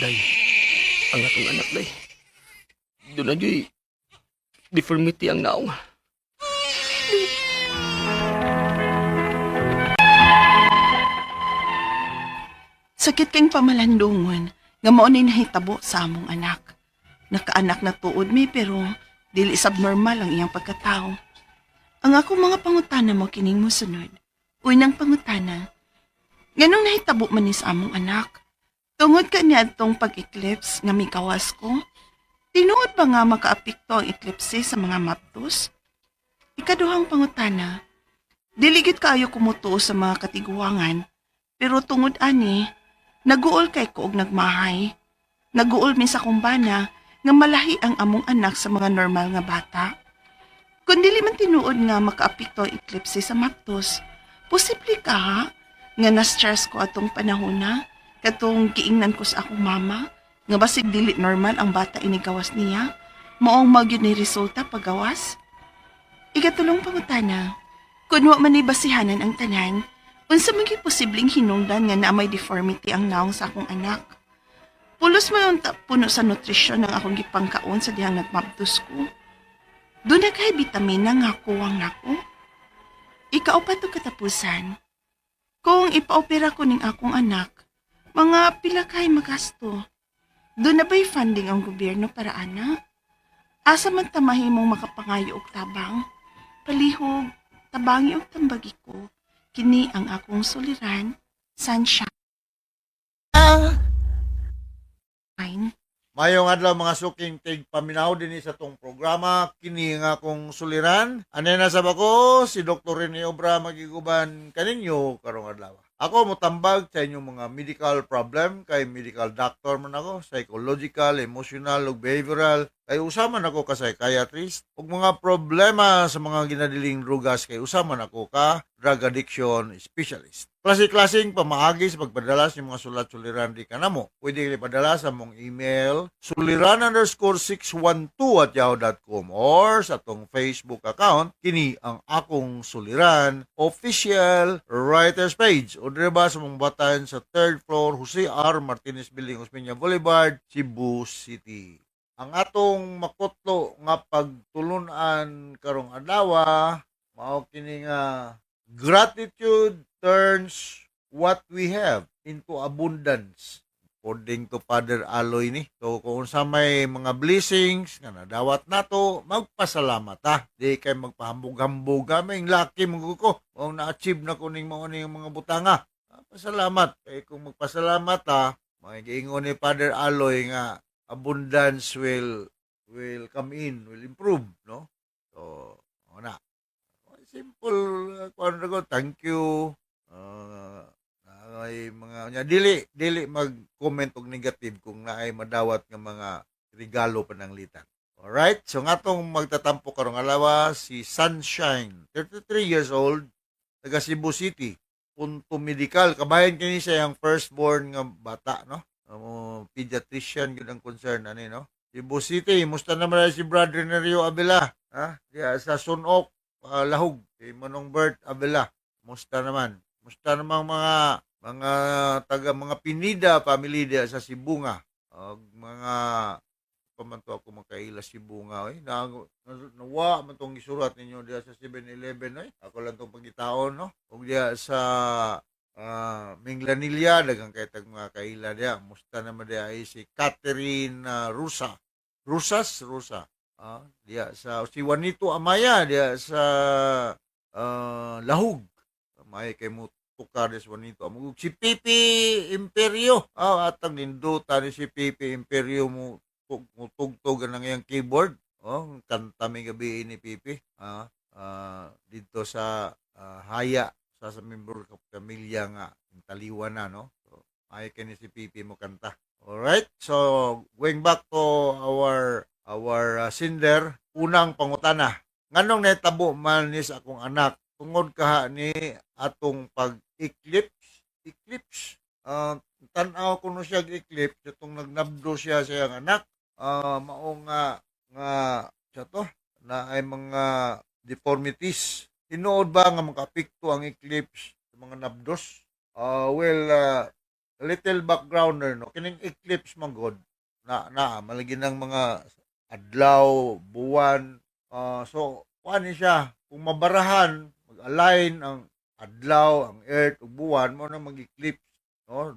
Day, ang atong anak, day. Doon na joy, deformity ang naong. Sakit kang pamalandungon nga mao ni nahitabo sa among anak. Nakaanak na tuod mi pero dili subnormal ang iyang pagkatao. Ang akong mga pangutana mo kining mosunod. Unang pangutana, nganong nahitabo man ni sa among anak? Tungod ka niya itong pag-eclipse nga mikawas ko? Tinuod ba nga makaapekto ang eclipse sa mga maptos? Ikaduhang pangutana, diligid kaayo kumutuo sa mga katiguangan, pero tungod ani, naguol kay ko og nagmahay. Naguol mi sa kumbana nga malahi ang among anak sa mga normal nga bata. Kung dili man tinuod nga makaapekto ang eclipse sa maptos, posible ka ha? Nga na-stress ko atong panahon katong giingnan ko sa akong mama, nga basig dili normal ang bata inigawas niya, maong magyud ni resulta paggawas. Ikatulong pangutana, kung wa man ni basihanan ang tanan, unsa man gyud posibleng hinungdan nga naamay deformity ang naong sa akong anak. Pulos man ang puno sa nutrisyon ang akong gipangkaon sa dihang nagmabdos ko. Doon na kay bitamina nga kuwang nako. Ikaupat to katapusan. Kung ipaopera ko ning akong anak, mga pila kay magasto. Doon na ba'y funding ang gobyerno para ana? Asa man tamahimong makapangayo og tabang? Palihog, tabangi og tambagi ko. Kini ang akong suliran, Sunshine. Mayong adlaw mga suking tig paminaw din sa tong programa kini nga akong suliran. Anena sa bako si Dr. Rene Obra magiguban kaninyo karong adlaw. Ako motambag sa inyong mga medical problem kay medical doctor man ako, psychological, emotional ug behavioral. Kay usaman ako ka psychiatrist ug mga problema sa mga ginadiling drugas kay usaman ako ka drug addiction specialist. Klase-klaseng pamaagi sa pagpadala sa mga sulat-suliran di kanamo. Pwede kayo ipadala sa mong email suliran_612@yahoo.com or sa tong Facebook account kini ang akong suliran official writers page o diba sa mong batan sa 3rd floor Jose R. Martinez Building, Osmeña Boulevard, Cebu City. ang atong makutlo nga pagtulunan karong adlaw mao kini nga gratitude turns what we have into abundance. According to Father Aloy ni. So kung sa may mga blessings nga nadawat nato, magpasalamat ha. Di kay magpahambog-hambog kami lucky mo ko. Kung na-achieve na kuning mo ning mga butanga. Pasalamat. Kay kung magpasalamat ha, magiingon ni Father Aloy nga abundance will come in, will improve, no? So, na. Simple ko, thank you. Ay mga dili mag-comment og negative kung naay madawat nga mga regalo pananglitan. Alright, so nga tong magtatampo karong alawa si Sunshine, 33 years old, taga Cebu City. Punto medical, kabayan kini siya yung firstborn nga bata, no? Pediatrician yun ang concern ani, no? Cebu City, musta naman si Brother Nerio Abela, ha? Diya sa Sunok, Lahog, si Manong Bert Abela. Musta naman mga taga mga Pinida family dia sa Sibunga, mga pamanto ako makaila Sibunga nawa man tong gisurat ninyo dia sa 7-Eleven ako lang tong pagitaon, no, ug dia sa Minglanilla daghang kay tag mga kaila dia. Musta naman dia ay si Catherine Rusa dia sa si Juanito Amaya dia sa Lahog may kay mo tukar des Juanito. Si Pipi Imperio. Atang ninduta ni si Pipi Imperio mo tugtog ng iyang keyboard. Kanta may gabi ni Pipi. Dito sa Haya sa membro ng pamilya nga taliwan na, no. So, ay kay ni si Pipi mo kanta. Alright. So, going back to our sender, unang pangutana. Nganong netabo man ni sa akong anak tungod kaha ni atong eclipse. Tanaw ko no siya eclipse itong nagnabdo siya sa iyang anak. Mao nga siya to na ay mga deformities. Tinuod ba nga makapikto ang eclipse sa mga nabdos? Little backgrounder, no. Kining eclipse man god na malagi ng mga adlaw, buwan. So kuan siya kung mabarahan, mag-align ang adlaw, ang earth, ug buwan mo na mag-eclipse, no?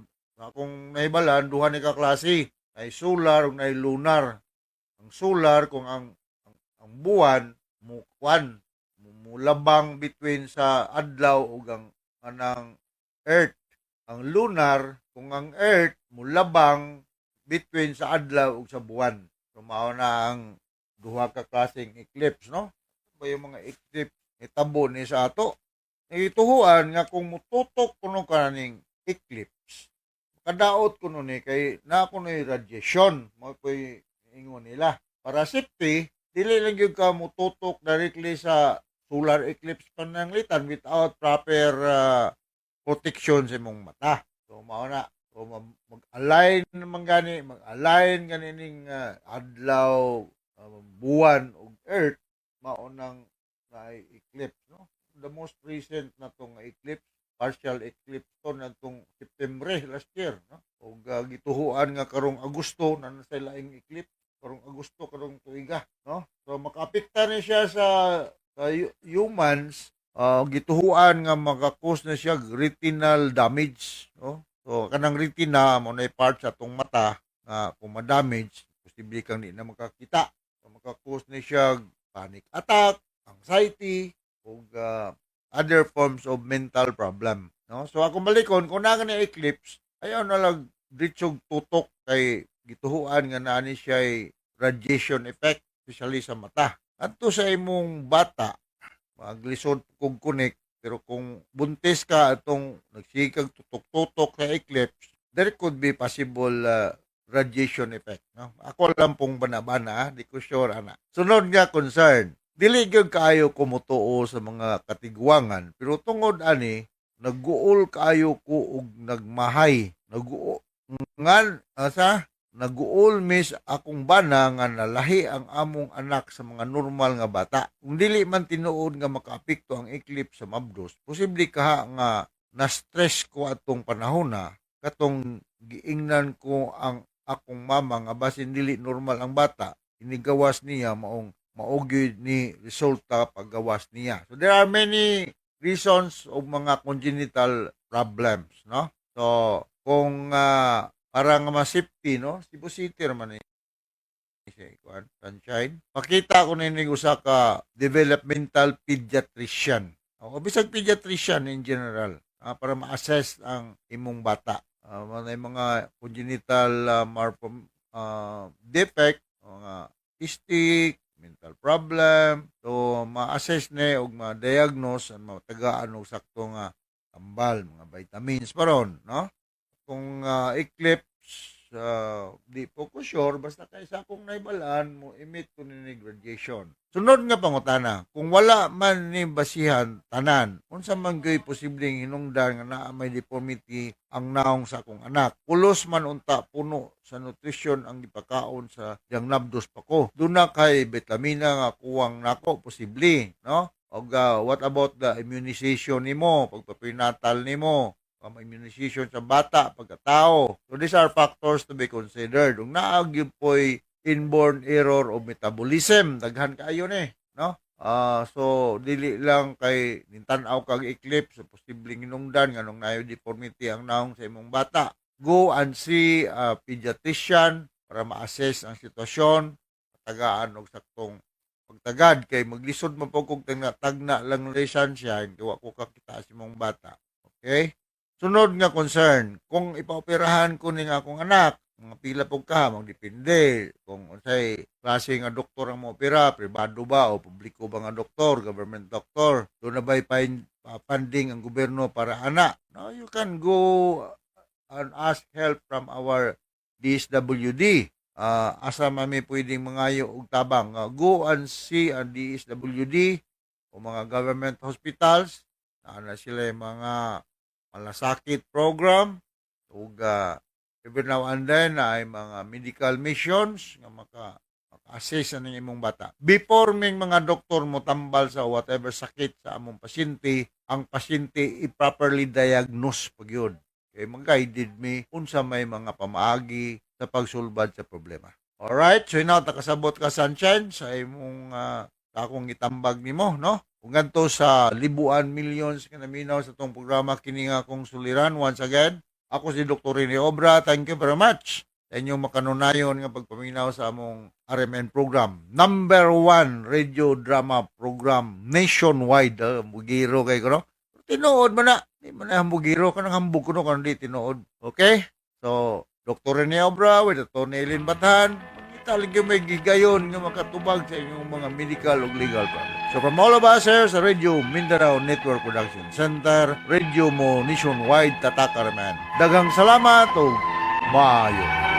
Kung nahibalan duha ni ka klase, ay solar ug nay lunar. Ang solar kung ang buwan mo labang between sa adlaw ug ang anang earth. Ang lunar kung ang earth mo labang between sa adlaw ug sa buwan. So mao na ang duha ka klaseng eclipse, no? Ba yung mga eclipse itabo ni sa ato. Ituhuan nga kung mututok kuno kaning eclipse, kadaot kuno ni kay na kuno radiation mo koy ingon nila. Para safety, dili lang gyud ka mututok directly sa solar eclipse pananglitan without proper protection sa imong mata. So mao na mag-align naman mag-align ning adlaw, buwan ug earth mao nang eclipse, no? The most recent na tong eclipse, partial eclipse to na tong September last year, no? O gituhuan nga karong Agosto na sa laing eclipse karong Agosto karong tuiga, no? So makaapekta ni siya sa humans, gituhuan nga maka-cause na siya retinal damage, no? So kanang retina mo na part sa tong mata nga kung ma-damage, posible kang di na makakita. So maka-cause ni siya panic attack, anxiety, o other forms of mental problem, no? So ako balikon kung na nga eclipse ayaw na lang ditsog tutok kay gituhuan nga naani siya radiation effect especially sa mata. Adto sa imong bata maglisod kog kunik, pero kung buntis ka atong nagsikag tutok-tutok sa eclipse, there could be possible radiation effect, no? Ako lang pong banabana, di ko sure ana. Sunod nga concern, dili gyud kaayo kumutuo sa mga katigwangan, pero tungod ani nagguol kaayo ko og nagmahay. Naguol mis akong bana nga nalahi ang among anak sa mga normal nga bata. Kung dili man tinuod nga makaapekto ang eclipse sa mabdos, posible kaha nga na-stress ko atong panahon na katong giingnan ko ang akong mama nga basin dili normal ang bata, inigawas niya maong maugid ni resulta paggawas niya. So there are many reasons o mga congenital problems, no? So kung para nga ma-safety, no? Si Busiter man Sunshine. Makita ko na yung usa ka developmental pediatrician. O bisag pediatrician in general, para ma-assess ang imong bata. May mga congenital defect, mga autistic, mental problem. So ma-assess na o ma-diagnose ang matagaan og sakto nga tambal, mga vitamins paron, no? Kung eclipse, di po ko sure, basta kaysa akong naibalaan mo, emit ko ni radiation. Sunod nga pangutana, kung wala man ni basihan tanan, unsa man gay posibleng hinungdan nga naa may deformity ang naong sa akong anak. Pulos man unta puno sa nutrition ang gipakaon sa diyang nabdos pa ko. Doon na kay vitamina nga kuwang nako posible, no? Og what about the immunization nimo, pagpaprenatal nimo? Immunization sa bata, pagkatao. So these are factors to be considered. Kung naagyo po'y inborn error of metabolism, daghan kaayo ni, no? So dili lang kay nintanaw kag eclipse, so posibleng hinungdan nga nung nayo deformity ang naong sa imong bata. Go and see a pediatrician para ma-assess ang sitwasyon, tagaan og saktong pagtagad kay maglisod man po kung tagna lang lisansya, hindi ko kakita sa imong bata. Okay? Sunod nga concern, kung ipaoperahan ko ning akong anak, mga pila po ka, magdepende. Kung unsay klase nga doktor ang maopera, pribado ba o publiko ba nga doktor, government doctor, doon na ba'y funding ang gobyerno para anak? No, you can go and ask help from our DSWD. Asa mami pwedeng mangayo og tabang. Go and see ang DSWD o mga government hospitals. Na sila yung mga malasakit program ug every now and then ay mga medical missions nga maka-assess ng imong bata. Before ming mga doktor mo tambal sa whatever sakit sa among pasyente, ang pasyente i-properly diagnose pagyud. Kay mag-guided me unsa may mga pamaagi sa pagsulbad sa problema. Alright, so now takasabot ka Sunshine sa imong akong itambag nimo, no? Kung ganito sa libuan, millions ka naminaw sa itong programa, kini nga akong suliran. Once again, ako si Dr. Rene Obra. Thank you very much sa inyong makanunayon nga pagpaminaw sa among RMN program. Number 1 radio drama program nationwide. Bugiro kay ko, no? Tinuod man na. Di man na hambugiro ka ng hambug ko, no? Kung di tinuod. Okay? So, Dr. Rene Obra with Atty. Eileen Bathan. Talagang may gigayon nga makatubag sa inyong mga medical o legal problems. So from all of us here sa Radio Mindanao Network Production Center, radio mo nationwide tatak RMN. Daghang salamat o maayo.